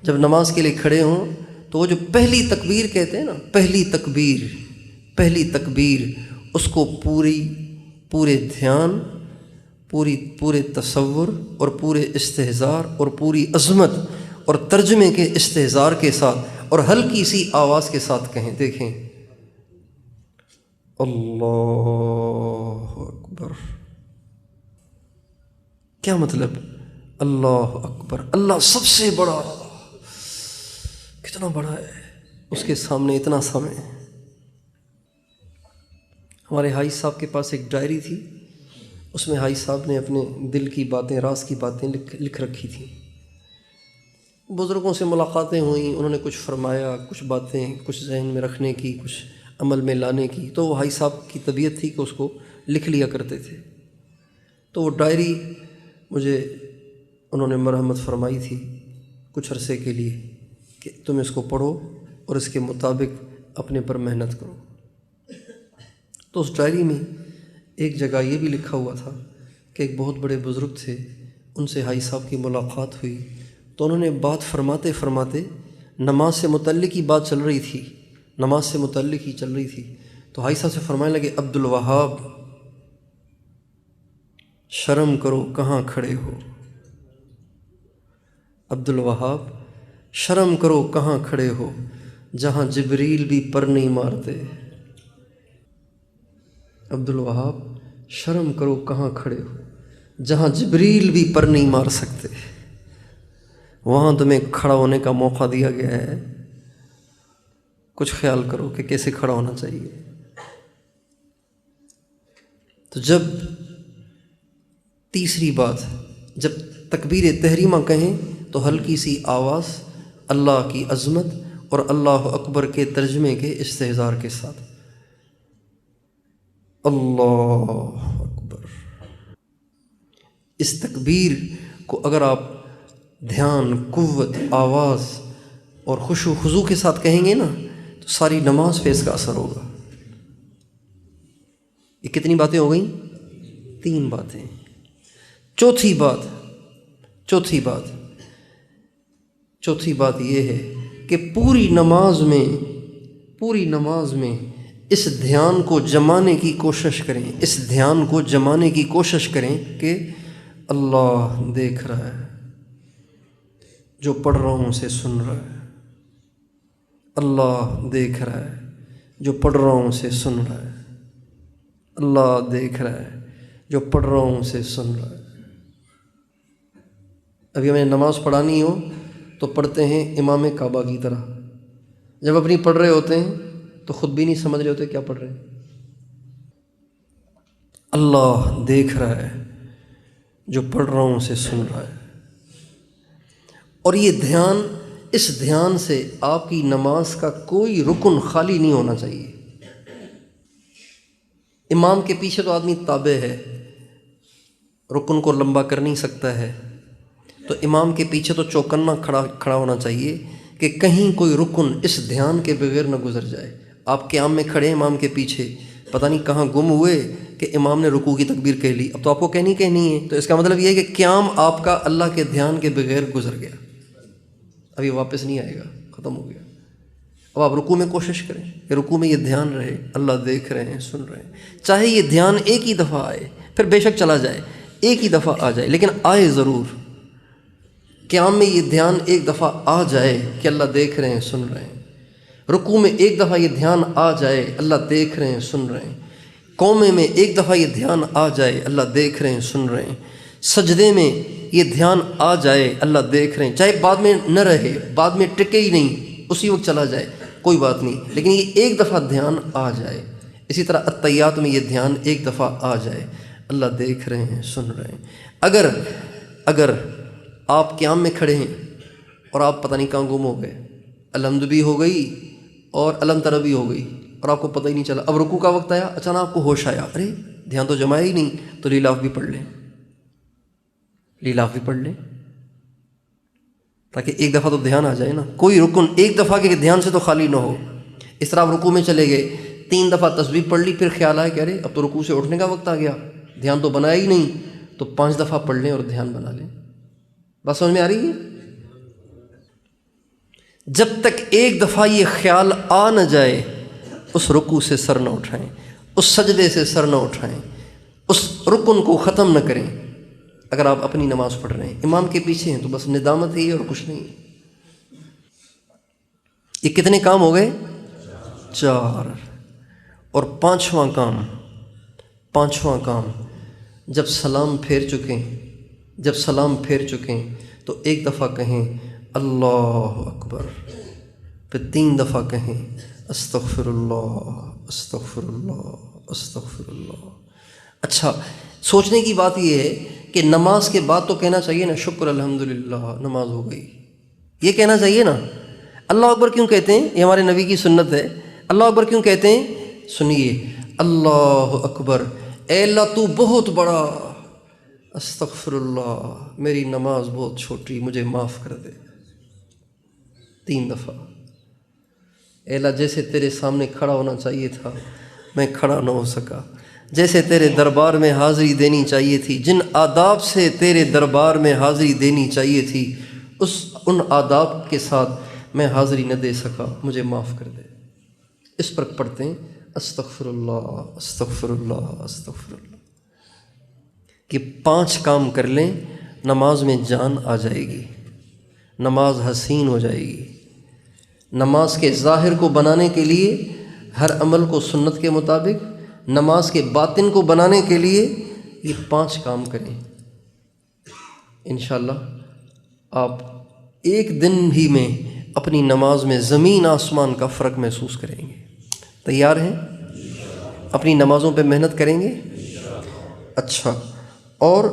S1: جب نماز کے لیے کھڑے ہوں تو وہ جو پہلی تکبیر کہتے ہیں نا، پہلی تکبیر اس کو پورے دھیان، پورے تصور اور پورے استحضار اور پوری عظمت اور ترجمے کے استحضار کے ساتھ اور ہلکی سی آواز کے ساتھ کہیں۔ دیکھیں، اللہ اکبر۔ کیا مطلب؟ اللہ اکبر، اللہ سب سے بڑا، کتنا بڑا ہے، اس کے سامنے اتنا سمے۔ ہمارے حاج صاحب کے پاس ایک ڈائری تھی، اس میں حاج صاحب نے اپنے دل کی باتیں، راز کی باتیں لکھ رکھی تھیں۔ بزرگوں سے ملاقاتیں ہوئیں، انہوں نے کچھ فرمایا، کچھ باتیں کچھ ذہن میں رکھنے کی، کچھ عمل میں لانے کی، تو وہ حاج صاحب کی طبیعت تھی کہ اس کو لکھ لیا کرتے تھے۔ تو وہ ڈائری مجھے انہوں نے مرحمت فرمائی تھی کچھ عرصے کے لیے کہ تم اس کو پڑھو اور اس کے مطابق اپنے پر محنت کرو۔ تو اس ڈائری میں ایک جگہ یہ بھی لکھا ہوا تھا کہ ایک بہت بڑے بزرگ تھے، ان سے حاج صاحب کی ملاقات ہوئی، تو انہوں نے بات فرماتے فرماتے نماز سے متعلق ہی بات چل رہی تھی، نماز سے متعلق ہی چل رہی تھی، تو حاج صاحب سے فرمانے لگے، عبد الوہاب شرم کرو کہاں کھڑے ہو، عبد الوہاب شرم کرو کہاں کھڑے ہو، جہاں جبریل بھی پر نہیں مارتے۔ عبد الوہاب شرم کرو کہاں کھڑے ہو، جہاں جبریل بھی پر نہیں مار سکتے، وہاں تمہیں کھڑا ہونے کا موقع دیا گیا ہے، کچھ خیال کرو کہ کیسے کھڑا ہونا چاہیے۔ تو جب تیسری بات، جب تکبیر تحریمہ کہیں تو ہلکی سی آواز، اللہ کی عظمت اور اللہ اکبر کے ترجمے کے استحضار کے ساتھ، اللہ اکبر۔ اس تکبیر کو اگر آپ دھیان، قوت، آواز اور خشوع و خضوع کے ساتھ کہیں گے نا تو ساری نماز پہ اس کا اثر ہوگا۔ یہ کتنی باتیں ہو گئیں؟ 3 باتیں۔ چوتھی بات یہ ہے کہ پوری نماز میں اس دھیان کو جمانے کی کوشش کریں، کہ اللہ دیکھ رہا ہے، جو پڑھ رہا ہوں اسے سن رہا ہے، اللہ دیکھ رہا ہے، جو پڑھ رہا ہوں اسے سن رہا ہے، اللہ دیکھ رہا ہے، جو پڑھ رہا ہوں اسے سن رہا ہے۔ ابھی ہمیں نماز پڑھانی ہو تو پڑھتے ہیں امام کعبہ کی طرح، جب اپنی پڑھ رہے ہوتے ہیں تو خود بھی نہیں سمجھ رہے ہوتے کیا پڑھ رہے ہیں۔ اللہ دیکھ رہا ہے، جو پڑھ رہا ہوں اسے سن رہا ہے۔ اور یہ دھیان، اس دھیان سے آپ کی نماز کا کوئی رکن خالی نہیں ہونا چاہیے۔ امام کے پیچھے تو آدمی تابع ہے، رکن کو لمبا کر نہیں سکتا ہے، تو امام کے پیچھے تو چوکنا کھڑا ہونا چاہیے کہ کہیں کوئی رکن اس دھیان کے بغیر نہ گزر جائے۔ آپ قیام میں کھڑے امام کے پیچھے، پتہ نہیں کہاں گم ہوئے کہ امام نے رکوع کی تکبیر کہہ لی، اب تو آپ کو کہنی ہے، تو اس کا مطلب یہ ہے کہ قیام آپ کا اللہ کے دھیان کے بغیر گزر گیا، اب یہ واپس نہیں آئے گا، ختم ہو گیا۔ اب آپ رکوع میں کوشش کریں کہ رکوع میں یہ دھیان رہے، اللہ دیکھ رہے ہیں، سن رہے ہیں، چاہے یہ دھیان ایک ہی دفعہ آئے، پھر بے شک چلا جائے، ایک ہی دفعہ آ جائے، لیکن آئے ضرور۔ قیام میں یہ دھیان ایک دفعہ آ جائے کہ اللہ دیکھ رہے ہیں، سن رہے ہیں، رکوع میں ایک دفعہ یہ دھیان آ جائے اللہ دیکھ رہے ہیں، سن رہے ہیں، قومے میں ایک دفعہ یہ دھیان آ جائے اللہ دیکھ رہے ہیں، سن رہے ہیں، سجدے میں یہ دھیان آ جائے اللہ دیکھ رہے ہیں، چاہے بعد میں نہ رہے، بعد میں ٹکے ہی نہیں، اسی وقت چلا جائے، کوئی بات نہیں، لیکن یہ ایک دفعہ دھیان آ جائے۔ اسی طرح التحیات میں یہ دھیان ایک دفعہ آ جائے، اللہ دیکھ رہے ہیں، سن رہے ہیں۔ اگر آپ قیام میں کھڑے ہیں اور آپ پتہ نہیں کہاں گم ہو گئے، الحمد بھی ہو گئی اور علم تر بھی ہو گئی اور آپ کو پتہ ہی نہیں چلا، اب رکوع کا وقت آیا، اچانک آپ کو ہوش آیا، ارے دھیان تو جمایا ہی نہیں، تو لیلاف بھی پڑھ لیں، تاکہ ایک دفعہ تو دھیان آ جائے نا، کوئی رکن ایک دفعہ کے دھیان سے تو خالی نہ ہو۔ اس طرح آپ رکوع میں چلے گئے، 3 دفعہ تسبیح پڑھ لی، پھر خیال آیا کہ ارے اب تو رکوع سے اٹھنے کا وقت آ گیا، دھیان تو بنایا ہی نہیں، تو 5 دفعہ پڑھ لیں اور دھیان بنا لیں۔ بات سمجھ میں آ رہی ہے؟ جب تک ایک دفعہ یہ خیال آ نہ جائے، اس رکوع سے سر نہ اٹھائیں، اس سجدے سے سر نہ اٹھائیں، اس رکن کو ختم نہ کریں۔ اگر آپ اپنی نماز پڑھ رہے ہیں، امام کے پیچھے ہیں، تو بس ندامت ہی ہے اور کچھ نہیں۔ یہ کتنے کام ہو گئے؟ 4۔ اور پانچواں کام جب سلام پھیر چکیں تو ایک دفعہ کہیں اللہ اکبر، پھر 3 دفعہ کہیں استغفر اللہ استغفر اللہ استغفر اللہ۔ اچھا، سوچنے کی بات یہ ہے کہ نماز کے بعد تو کہنا چاہیے نا شکر الحمدللہ نماز ہو گئی، یہ کہنا چاہیے نا۔ اللہ اکبر کیوں کہتے ہیں؟ یہ ہمارے نبی کی سنت ہے۔ اللہ اکبر کیوں کہتے ہیں؟ سنیے، اللہ اکبر، اے اللہ تو بہت بڑا، استغفر اللہ میری نماز بہت چھوٹی، مجھے معاف کر دے۔ 3 دفعہ، اے اللہ جیسے تیرے سامنے کھڑا ہونا چاہیے تھا میں کھڑا نہ ہو سکا، جیسے تیرے دربار میں حاضری دینی چاہیے تھی، جن آداب سے تیرے دربار میں حاضری دینی چاہیے تھی ان آداب کے ساتھ میں حاضری نہ دے سکا، مجھے معاف کر دے۔ اس پر پڑھتے ہیں استغفر اللہ استغفر اللہ استغفر اللہ۔ کہ 5 کام کر لیں، نماز میں جان آ جائے گی، نماز حسین ہو جائے گی۔ نماز کے ظاہر کو بنانے کے لیے ہر عمل کو سنت کے مطابق، نماز کے باطن کو بنانے کے لیے یہ 5 کام کریں۔ انشاءاللہ آپ ایک دن ہی میں اپنی نماز میں زمین آسمان کا فرق محسوس کریں گے۔ تیار ہیں؟ اپنی نمازوں پہ محنت کریں گے؟ اچھا، اور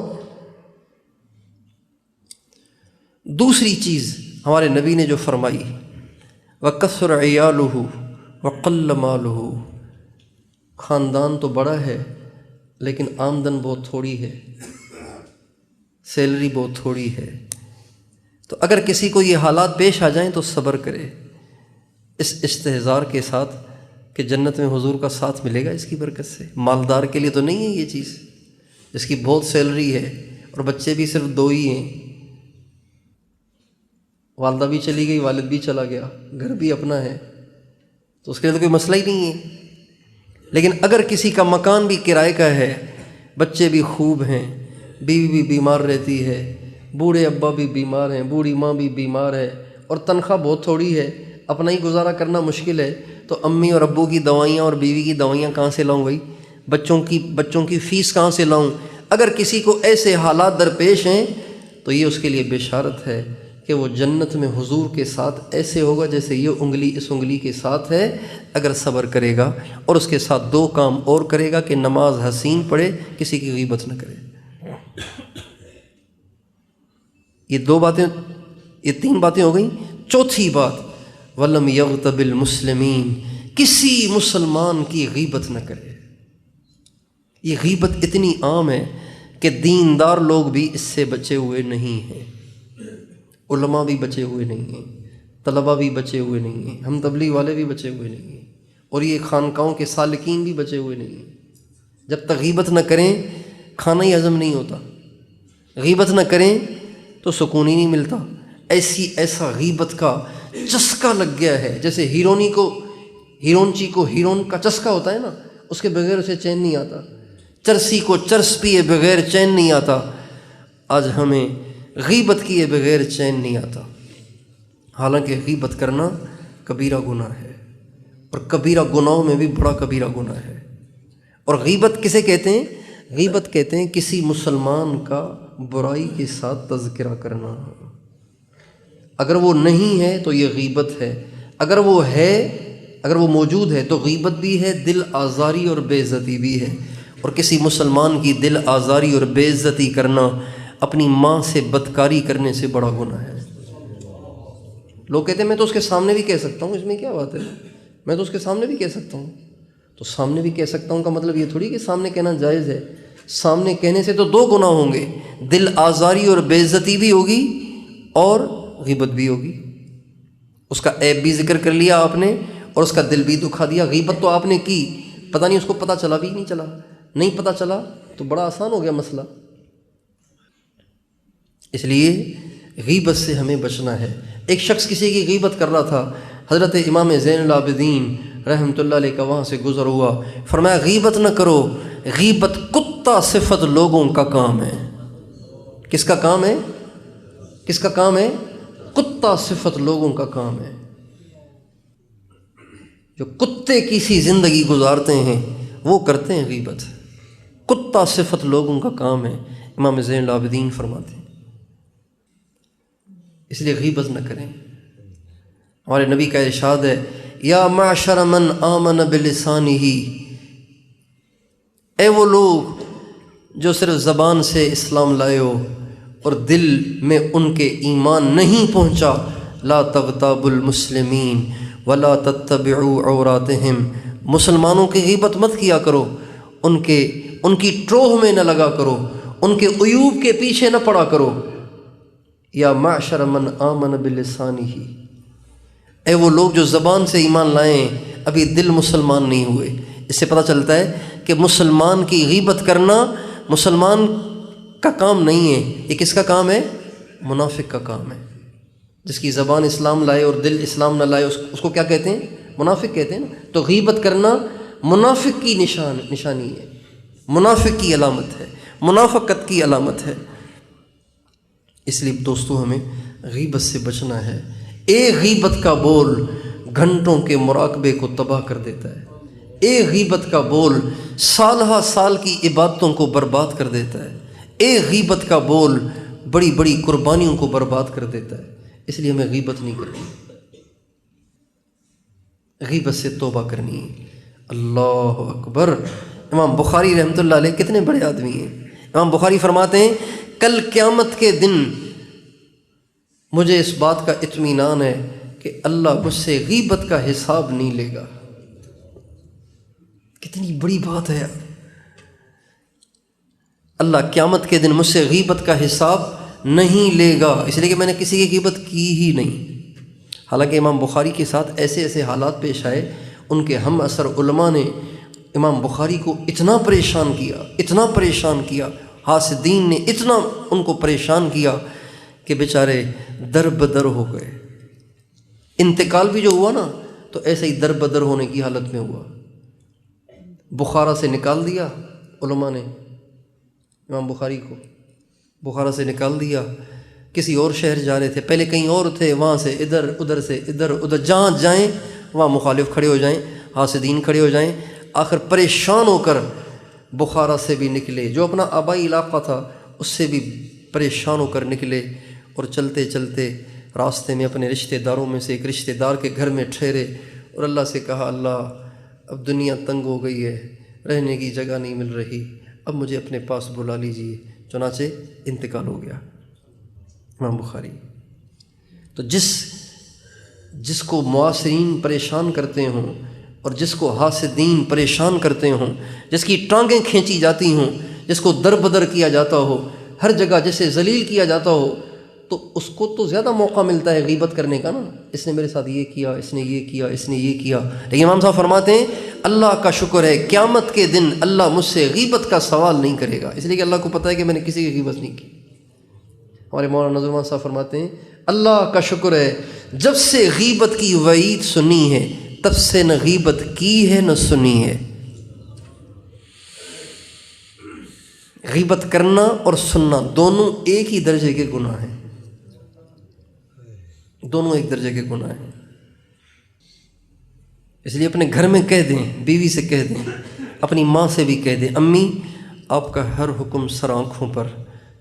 S1: دوسری چیز ہمارے نبی نے جو فرمائی، وَكَثُرَ عِيَالُهُ وَقَلَّ مَالُهُ، خاندان تو بڑا ہے لیکن آمدن بہت تھوڑی ہے، سیلری بہت تھوڑی ہے۔ تو اگر کسی کو یہ حالات پیش آ جائیں تو صبر کرے، اس استحضار کے ساتھ کہ جنت میں حضور کا ساتھ ملے گا اس کی برکت سے۔ مالدار کے لیے تو نہیں ہے یہ چیز، جس کی بہت سیلری ہے اور بچے بھی صرف 2 ہی ہیں، والدہ بھی چلی گئی، والد بھی چلا گیا، گھر بھی اپنا ہے، تو اس کے لیے تو کوئی مسئلہ ہی نہیں ہے۔ لیکن اگر کسی کا مکان بھی کرائے کا ہے، بچے بھی خوب ہیں، بیوی بھی بیمار رہتی ہے، بوڑھے ابا بھی بیمار ہیں، بوڑھی ماں بھی بیمار ہے، اور تنخواہ بہت تھوڑی ہے، اپنا ہی گزارا کرنا مشکل ہے، تو امی اور ابو کی دوائیاں اور بیوی کی دوائیاں کہاں سے لاؤں بھائی؟ بچوں کی فیس کہاں سے لاؤں؟ اگر کسی کو ایسے حالات درپیش ہیں تو یہ اس کے لیے بشارت ہے کہ وہ جنت میں حضور کے ساتھ ایسے ہوگا جیسے یہ انگلی اس انگلی کے ساتھ ہے، اگر صبر کرے گا اور اس کے ساتھ 2 کام اور کرے گا کہ نماز حسین پڑھے، کسی کی غیبت نہ کرے۔ یہ 3 باتیں ہو گئیں۔ چوتھی بات، وَلَمْ يَغْتَبِ الْمُسْلِمِينَ، کسی مسلمان کی غیبت نہ کرے۔ یہ غیبت اتنی عام ہے کہ دیندار لوگ بھی اس سے بچے ہوئے نہیں ہیں، علماء بھی بچے ہوئے نہیں ہیں، طلباء بھی بچے ہوئے نہیں ہیں، ہم تبلیغ والے بھی بچے ہوئے نہیں ہیں، اور یہ خانقاہوں کے سالکین بھی بچے ہوئے نہیں ہیں۔ جب تک غیبت نہ کریں کھانا ہی ہضم نہیں ہوتا، غیبت نہ کریں تو سکون ہی نہیں ملتا۔ ایسا غیبت کا چسکا لگ گیا ہے، جیسے ہیرونچی کو ہیرون کا چسکا ہوتا ہے نا، اس کے بغیر اسے چین نہیں آتا، چرسی کو چرس پیے بغیر چین نہیں آتا۔ آج ہمیں غیبت کیے بغیر چین نہیں آتا، حالانکہ غیبت کرنا کبیرہ گناہ ہے، اور کبیرہ گناہوں میں بھی بڑا کبیرہ گناہ ہے۔ اور غیبت کسے کہتے ہیں؟ غیبت کہتے ہیں کسی مسلمان کا برائی کے ساتھ تذکرہ کرنا۔ اگر وہ نہیں ہے تو یہ غیبت ہے، اگر وہ موجود ہے تو غیبت بھی ہے، دل آزاری اور بے عزتی بھی ہے۔ اور کسی مسلمان کی دل آزاری اور بے عزتی کرنا اپنی ماں سے بدکاری کرنے سے بڑا گناہ ہے۔ لوگ کہتے ہیں میں تو اس کے سامنے بھی کہہ سکتا ہوں، اس میں کیا بات ہے، میں تو اس کے سامنے بھی کہہ سکتا ہوں۔ تو سامنے بھی کہہ سکتا ہوں کا مطلب یہ تھوڑی کہ سامنے کہنا جائز ہے۔ سامنے کہنے سے تو 2 گناہ ہوں گے، دل آزاری اور بے عزتی بھی ہوگی اور غیبت بھی ہوگی، اس کا عیب بھی ذکر کر لیا آپ نے اور اس کا دل بھی دکھا دیا۔ غیبت تو آپ نے کی، پتہ نہیں اس کو پتہ چلا بھی نہیں چلا، نہیں پتہ چلا تو بڑا آسان ہو گیا مسئلہ۔ اس لیے غیبت سے ہمیں بچنا ہے۔ ایک شخص کسی کی غیبت کر رہا تھا، حضرت امام زین العابدین رحمۃ اللہ علیہ کا وہاں سے گزر ہوا، فرمایا غیبت نہ کرو، غیبت کتا صفت لوگوں کا کام ہے۔ کس کا کام ہے؟ کس کا کام ہے؟ کتا صفت لوگوں کا کام ہے۔ جو کتے کی سی زندگی گزارتے ہیں وہ کرتے ہیں غیبت، کتا صفت لوگوں کا کام ہے، امام زین العابدین فرماتے ہیں۔ اس لیے غیبت نہ کریں۔ ہمارے نبی کا ارشاد ہے، یا معشر من آمن بلسانہ، اے وہ لوگ جو صرف زبان سے اسلام لائے ہو اور دل میں ان کے ایمان نہیں پہنچا، لا تغتابوا المسلمین ولا تتبعوا عوراتہم، مسلمانوں کی غیبت مت کیا کرو، ان کی ٹروہ میں نہ لگا کرو، ان کے عیوب کے پیچھے نہ پڑا کرو۔ یا معشر من آمن بلسانہ، اے وہ لوگ جو زبان سے ایمان لائیں ابھی دل مسلمان نہیں ہوئے۔ اس سے پتہ چلتا ہے کہ مسلمان کی غیبت کرنا مسلمان کا کام نہیں ہے، یہ کس کا کام ہے؟ منافق کا کام ہے۔ جس کی زبان اسلام لائے اور دل اسلام نہ لائے اس کو کیا کہتے ہیں؟ منافق کہتے ہیں نا۔ تو غیبت کرنا منافق کی نشانی ہے، منافق کی علامت ہے، منافقت کی علامت ہے۔ اس لیے دوستو ہمیں غیبت سے بچنا ہے۔ ایک غیبت کا بول گھنٹوں کے مراقبے کو تباہ کر دیتا ہے، ایک غیبت کا بول سالہ سال کی عبادتوں کو برباد کر دیتا ہے، ایک غیبت کا بول بڑی بڑی قربانیوں کو برباد کر دیتا ہے۔ اس لیے ہمیں غیبت نہیں کرنی، غیبت سے توبہ کرنی ہے۔ اللہ اکبر۔ امام بخاری رحمۃ اللہ علیہ کتنے بڑے آدمی ہیں۔ امام بخاری فرماتے ہیں، کل قیامت کے دن مجھے اس بات کا اطمینان ہے کہ اللہ مجھ سے غیبت کا حساب نہیں لے گا۔ کتنی بڑی بات ہے۔ اللہ قیامت کے دن مجھ سے غیبت کا حساب نہیں لے گا، اس لیے کہ میں نے کسی کی غیبت کی ہی نہیں۔ حالانکہ امام بخاری کے ساتھ ایسے ایسے حالات پیش آئے، ان کے ہم اثر علماء نے امام بخاری کو اتنا پریشان کیا، اتنا پریشان کیا، حاسدین نے اتنا ان کو پریشان کیا کہ بیچارے در بدر ہو گئے۔ انتقال بھی جو ہوا نا تو ایسے ہی در بدر ہونے کی حالت میں ہوا۔ بخارا سے نکال دیا علماء نے امام بخاری کو، بخارا سے نکال دیا، کسی اور شہر جا رہے تھے، پہلے کہیں اور تھے، وہاں سے ادھر، ادھر سے ادھر، ادھر جہاں جائیں وہاں مخالف کھڑے ہو جائیں، حاسدین کھڑے ہو جائیں۔ آخر پریشان ہو کر بخارا سے بھی نکلے، جو اپنا آبائی علاقہ تھا اس سے بھی پریشان ہو کر نکلے، اور چلتے چلتے راستے میں اپنے رشتہ داروں میں سے ایک رشتہ دار کے گھر میں ٹھہرے اور اللہ سے کہا، اللہ اب دنیا تنگ ہو گئی ہے، رہنے کی جگہ نہیں مل رہی، اب مجھے اپنے پاس بلا لیجیے۔ چنانچہ انتقال ہو گیا امام بخاری۔ تو جس کو معاصرین پریشان کرتے ہوں اور جس کو حاسدین پریشان کرتے ہوں، جس کی ٹانگیں کھینچی جاتی ہوں، جس کو در بدر کیا جاتا ہو، ہر جگہ جسے ذلیل کیا جاتا ہو، تو اس کو تو زیادہ موقع ملتا ہے غیبت کرنے کا نا، اس نے میرے ساتھ یہ کیا، اس نے یہ کیا، اس نے یہ کیا۔ لیکن امام صاحب فرماتے ہیں اللہ کا شکر ہے قیامت کے دن اللہ مجھ سے غیبت کا سوال نہیں کرے گا، اس لیے کہ اللہ کو پتہ ہے کہ میں نے کسی کی غیبت نہیں کی۔ ہمارے مولانا نظرمان صاحب فرماتے ہیں اللہ کا شکر ہے جب سے غیبت کی وعید سنی ہے تب سے نہ غیبت کی ہے نہ سنی ہے۔ غیبت کرنا اور سننا دونوں ایک ہی درجے کے گناہ ہیں، دونوں ایک درجے کے گناہ ہیں۔ اس لیے اپنے گھر میں کہہ دیں، بیوی سے کہہ دیں، اپنی ماں سے بھی کہہ دیں، امی آپ کا ہر حکم سر آنکھوں پر،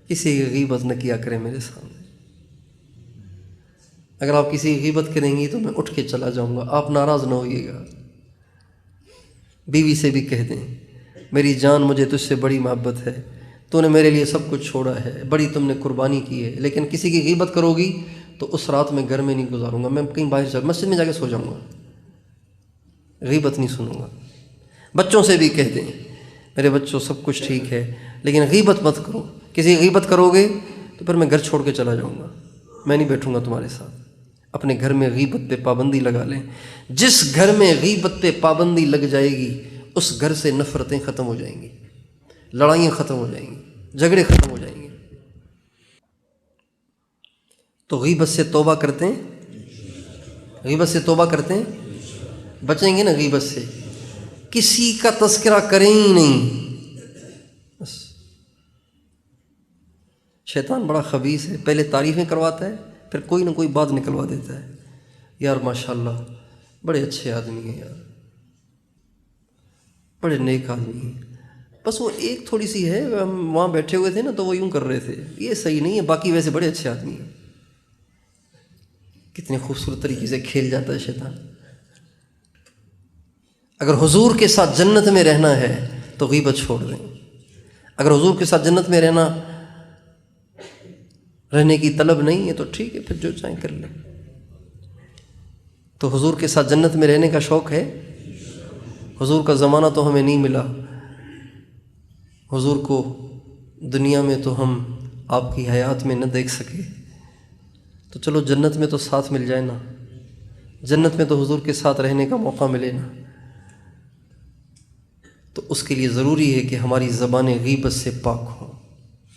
S1: کسی کی غیبت نہ کیا کریں میرے سامنے۔ اگر آپ کسی کی غیبت کریں گی تو میں اٹھ کے چلا جاؤں گا، آپ ناراض نہ ہوئیے گا۔ بیوی سے بھی کہہ دیں، میری جان مجھے تجھ سے بڑی محبت ہے، تو نے میرے لیے سب کچھ چھوڑا ہے، بڑی تم نے قربانی کی ہے، لیکن کسی کی غیبت کرو گی تو اس رات میں گھر میں نہیں گزاروں گا، میں کہیں باہر مسجد میں جا کے سو جاؤں گا، غیبت نہیں سنوں گا۔ بچوں سے بھی کہہ دیں، میرے بچوں سب کچھ ٹھیک ہے لیکن غیبت مت کرو، کسی غیبت کرو گے تو پھر میں گھر چھوڑ کے چلا جاؤں گا، میں نہیں بیٹھوں گا تمہارے ساتھ۔ اپنے گھر میں غیبت پہ پابندی لگا لیں۔ جس گھر میں غیبت پہ پابندی لگ جائے گی اس گھر سے نفرتیں ختم ہو جائیں گی، لڑائیاں ختم ہو جائیں گی، جھگڑے ختم ہو جائیں گے۔ تو غیبت سے توبہ کرتے ہیں، غیبت سے توبہ کرتے ہیں، بچیں گے نا غیبت سے، کسی کا تذکرہ کریں ہی نہیں۔ بس شیطان بڑا خبیث ہے، پہلے تعریفیں کرواتا ہے، پھر کوئی نہ کوئی بات نکلوا دیتا ہے، یار ماشاءاللہ بڑے اچھے آدمی ہیں، یار بڑے نیک آدمی ہیں۔ بس وہ ایک تھوڑی سی ہے، ہم وہاں بیٹھے ہوئے تھے نا تو وہ یوں کر رہے تھے، یہ صحیح نہیں ہے، باقی ویسے بڑے اچھے آدمی ہیں۔ کتنے خوبصورت طریقے سے کھیل جاتا ہے شیطان۔ اگر حضور کے ساتھ جنت میں رہنا ہے تو غیبت چھوڑ دیں۔ اگر حضور کے ساتھ جنت میں رہنے کی طلب نہیں ہے تو ٹھیک ہے، پھر جو چاہیں کر لیں۔ تو حضور کے ساتھ جنت میں رہنے کا شوق ہے؟ حضور کا زمانہ تو ہمیں نہیں ملا، حضور کو دنیا میں تو ہم آپ کی حیات میں نہ دیکھ سکے، تو چلو جنت میں تو ساتھ مل جائے نا، جنت میں تو حضور کے ساتھ رہنے کا موقع ملے نا۔ تو اس کے لیے ضروری ہے کہ ہماری زبانیں غیبت سے پاک ہوں،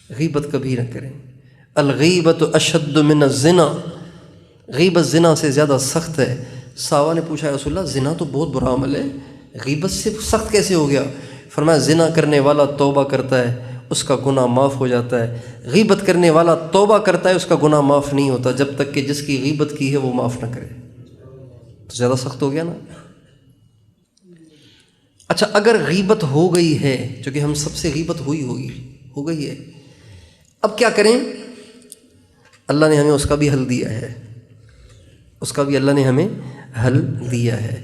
S1: غیبت کبھی نہ کریں۔ الغیبت اشد من الزنا، غیبت زنا سے زیادہ سخت ہے۔ صحابہ نے پوچھا، رسول اللہ زنا تو بہت برا عمل ہے، غیبت سے سخت کیسے ہو گیا؟ فرمایا زنا کرنے والا توبہ کرتا ہے اس کا گناہ معاف ہو جاتا ہے، غیبت کرنے والا توبہ کرتا ہے اس کا گناہ معاف نہیں ہوتا جب تک کہ جس کی غیبت کی ہے وہ معاف نہ کرے۔ تو زیادہ سخت ہو گیا نا۔ اچھا اگر غیبت ہو گئی ہے، چونکہ ہم سب سے غیبت ہو گئی ہے، اب کیا کریں؟ اللہ نے ہمیں اس کا بھی حل دیا ہے، اس کا بھی اللہ نے ہمیں حل دیا ہے۔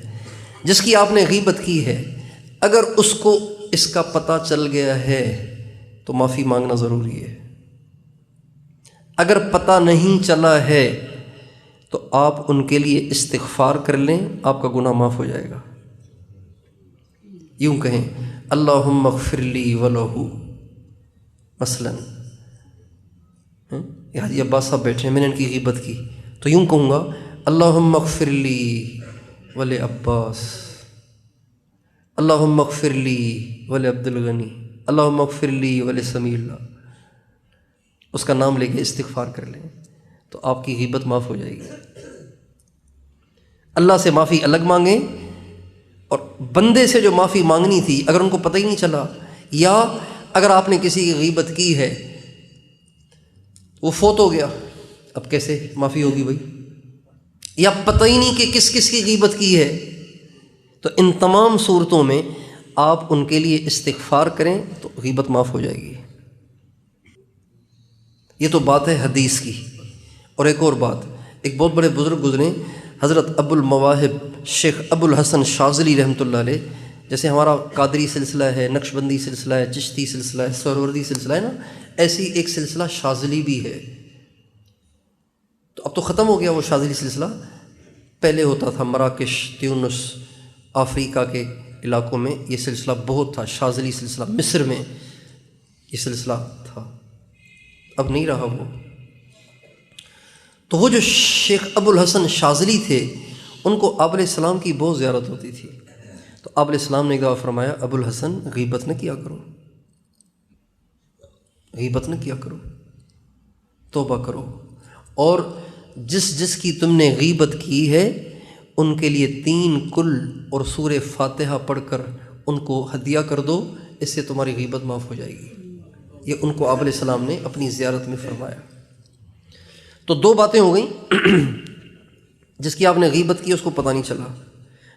S1: جس کی آپ نے غیبت کی ہے، اگر اس کو اس کا پتہ چل گیا ہے تو معافی مانگنا ضروری ہے۔ اگر پتہ نہیں چلا ہے تو آپ ان کے لیے استغفار کر لیں، آپ کا گناہ معاف ہو جائے گا۔ یوں کہیں اللہم اغفر لی ولہ، مثلاً حاجی عباس صاحب بیٹھے ہیں، میں نے ان کی غیبت کی تو یوں کہوں گا اللہم اغفر لی ول عباس، اللہم اغفر لی ول عبد الغنی، اللہم اغفر لی ول سمیع اللہ۔ اس کا نام لے کے استغفار کر لیں تو آپ کی غیبت معاف ہو جائے گی۔ اللہ سے معافی الگ مانگیں، اور بندے سے جو معافی مانگنی تھی اگر ان کو پتہ ہی نہیں چلا، یا اگر آپ نے کسی کی غیبت کی ہے وہ فوت ہو گیا، اب کیسے معافی ہوگی بھائی؟ یا پتہ ہی نہیں کہ کس کس کی غیبت کی ہے، تو ان تمام صورتوں میں آپ ان کے لیے استغفار کریں تو غیبت معاف ہو جائے گی۔ یہ تو بات ہے حدیث کی۔ اور ایک اور بات، ایک بہت بڑے بزرگ گزرے حضرت ابو المواہب شیخ ابو الحسن شاذلی رحمۃ اللہ علیہ، جیسے ہمارا قادری سلسلہ ہے، نقشبندی سلسلہ ہے، چشتی سلسلہ ہے، سہروردی سلسلہ ہے نا، ایسی ایک سلسلہ شاذلی بھی ہے۔ تو اب تو ختم ہو گیا وہ شاذلی سلسلہ، پہلے ہوتا تھا مراکش، تیونس، افریقہ کے علاقوں میں یہ سلسلہ بہت تھا، شاذلی سلسلہ، مصر میں یہ سلسلہ تھا، اب نہیں رہا وہ۔ تو وہ جو شیخ ابو الحسن شاذلی تھے ان کو آپ علیہ السلام کی بہت زیارت ہوتی تھی، تو آپ علیہ السلام نے ایک دفعہ فرمایا ابو الحسن غیبت نہ کیا کرو، غیبت نہ کیا کرو، توبہ کرو، اور جس کی تم نے غیبت کی ہے ان کے لیے 3 کل اور سورہ فاتحہ پڑھ کر ان کو ہدیہ کر دو، اس سے تمہاری غیبت معاف ہو جائے گی۔ یہ ان کو آپ علیہ السلام نے اپنی زیارت میں فرمایا۔ تو 2 باتیں ہو گئیں، جس کی آپ نے غیبت کی اس کو پتہ نہیں چلا،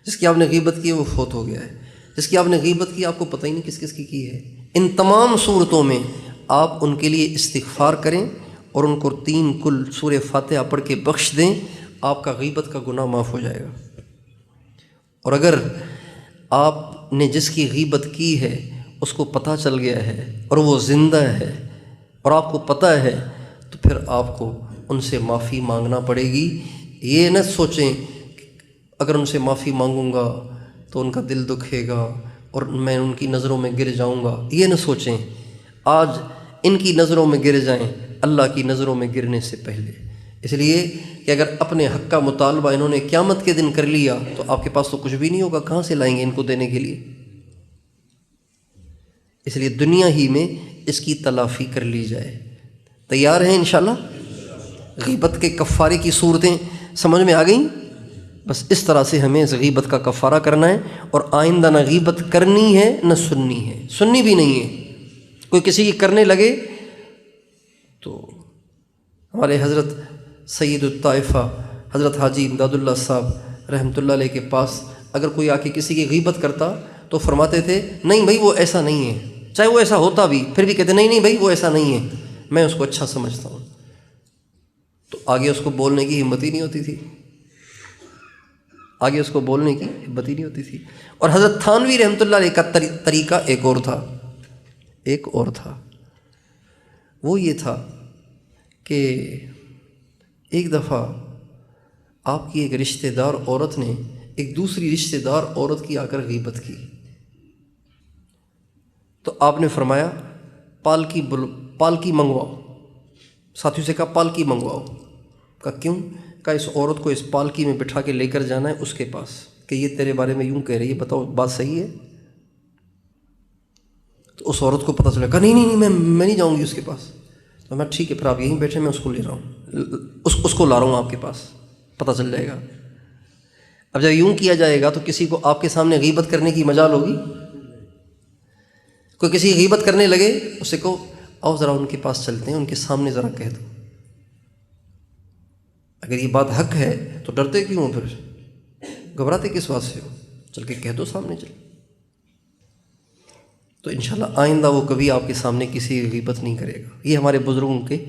S1: جس کی آپ نے غیبت کی وہ فوت ہو گیا ہے، جس کی آپ نے غیبت کی آپ کو پتہ ہی نہیں کس کس کی ہے۔ ان تمام صورتوں میں آپ ان کے لیے استغفار کریں اور ان کو 3 کل سورہ فاتحہ پڑھ کے بخش دیں، آپ کا غیبت کا گناہ معاف ہو جائے گا۔ اور اگر آپ نے جس کی غیبت کی ہے اس کو پتہ چل گیا ہے اور وہ زندہ ہے اور آپ کو پتہ ہے، تو پھر آپ کو ان سے معافی مانگنا پڑے گی۔ یہ نہ سوچیں کہ اگر ان سے معافی مانگوں گا تو ان کا دل دکھے گا اور میں ان کی نظروں میں گر جاؤں گا، یہ نہ سوچیں۔ آج ان کی نظروں میں گر جائیں اللہ کی نظروں میں گرنے سے پہلے، اس لیے کہ اگر اپنے حق کا مطالبہ انہوں نے قیامت کے دن کر لیا تو آپ کے پاس تو کچھ بھی نہیں ہوگا، کہاں سے لائیں گے ان کو دینے کے لیے؟ اس لیے دنیا ہی میں اس کی تلافی کر لی جائے۔ تیار ہیں انشاءاللہ؟ غیبت کے کفارے کی صورتیں سمجھ میں آ گئیں؟ بس اس طرح سے ہمیں اس غیبت کا کفارہ کرنا ہے، اور آئندہ نہ غیبت کرنی ہے نہ سننی ہے، سننی بھی نہیں ہے۔ کوئی کسی کی کرنے لگے تو ہمارے حضرت سید الطائفہ حضرت حاجی امداد اللہ صاحب رحمۃ اللہ علیہ کے پاس اگر کوئی آ کے کسی کی غیبت کرتا تو فرماتے تھے نہیں بھائی وہ ایسا نہیں ہے، چاہے وہ ایسا ہوتا بھی پھر بھی کہتے نہیں بھائی وہ ایسا نہیں ہے، میں اس کو اچھا سمجھتا ہوں۔ تو آگے اس کو بولنے کی ہمت ہی نہیں ہوتی تھی، آگے اس کو بولنے کی ہمت ہی نہیں ہوتی تھی۔ اور حضرت تھانوی رحمۃ اللہ علیہ کا طریقہ ایک اور تھا، وہ یہ تھا کہ ایک دفعہ آپ کی ایک رشتہ دار عورت نے ایک دوسری رشتہ دار عورت کی آ کر غیبت کی، تو آپ نے فرمایا پالکی منگواؤ، ساتھیوں سے کہا پالکی منگواؤ۔ کہا کیوں؟ کہا اس عورت کو اس پالکی میں بٹھا کے لے کر جانا ہے اس کے پاس کہ یہ تیرے بارے میں یوں کہہ رہی ہے، بتاؤ بات صحیح ہے؟ تو اس عورت کو پتہ چلا، کہا نہیں میں نہیں جاؤں گی اس کے پاس۔ تو میں ٹھیک ہے پھر آپ یہیں بیٹھے، میں اس کو لے رہا ہوں، اس کو لا رہا ہوں آپ کے پاس، پتہ چل جائے گا۔ اب جب یوں کیا جائے گا تو کسی کو آپ کے سامنے غیبت کرنے کی مجال ہوگی؟ کوئی کسی غیبت کرنے لگے اسے کو آؤ ذرا ان کے پاس چلتے ہیں، ان کے سامنے ذرا کہہ دو۔ اگر یہ بات حق ہے تو ڈرتے کیوں ہو، پھر گھبراتے کس بات سے ہو؟ چل کے کہہ دو، سامنے چل۔ تو انشاءاللہ آئندہ وہ کبھی آپ کے سامنے کسی غیبت نہیں کرے گا۔ یہ ہمارے بزرگوں کے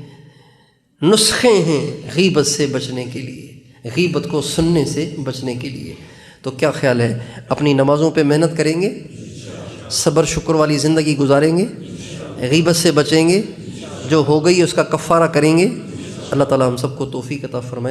S1: نسخے ہیں غیبت سے بچنے کے لیے، غیبت کو سننے سے بچنے کے لیے۔ تو کیا خیال ہے، اپنی نمازوں پہ محنت کریں گے، صبر شکر والی زندگی گزاریں گے، غیبت سے بچیں گے، جو ہو گئی اس کا کفارہ کریں گے؟ اللہ تعالی ہم سب کو توفیق عطا فرمائے۔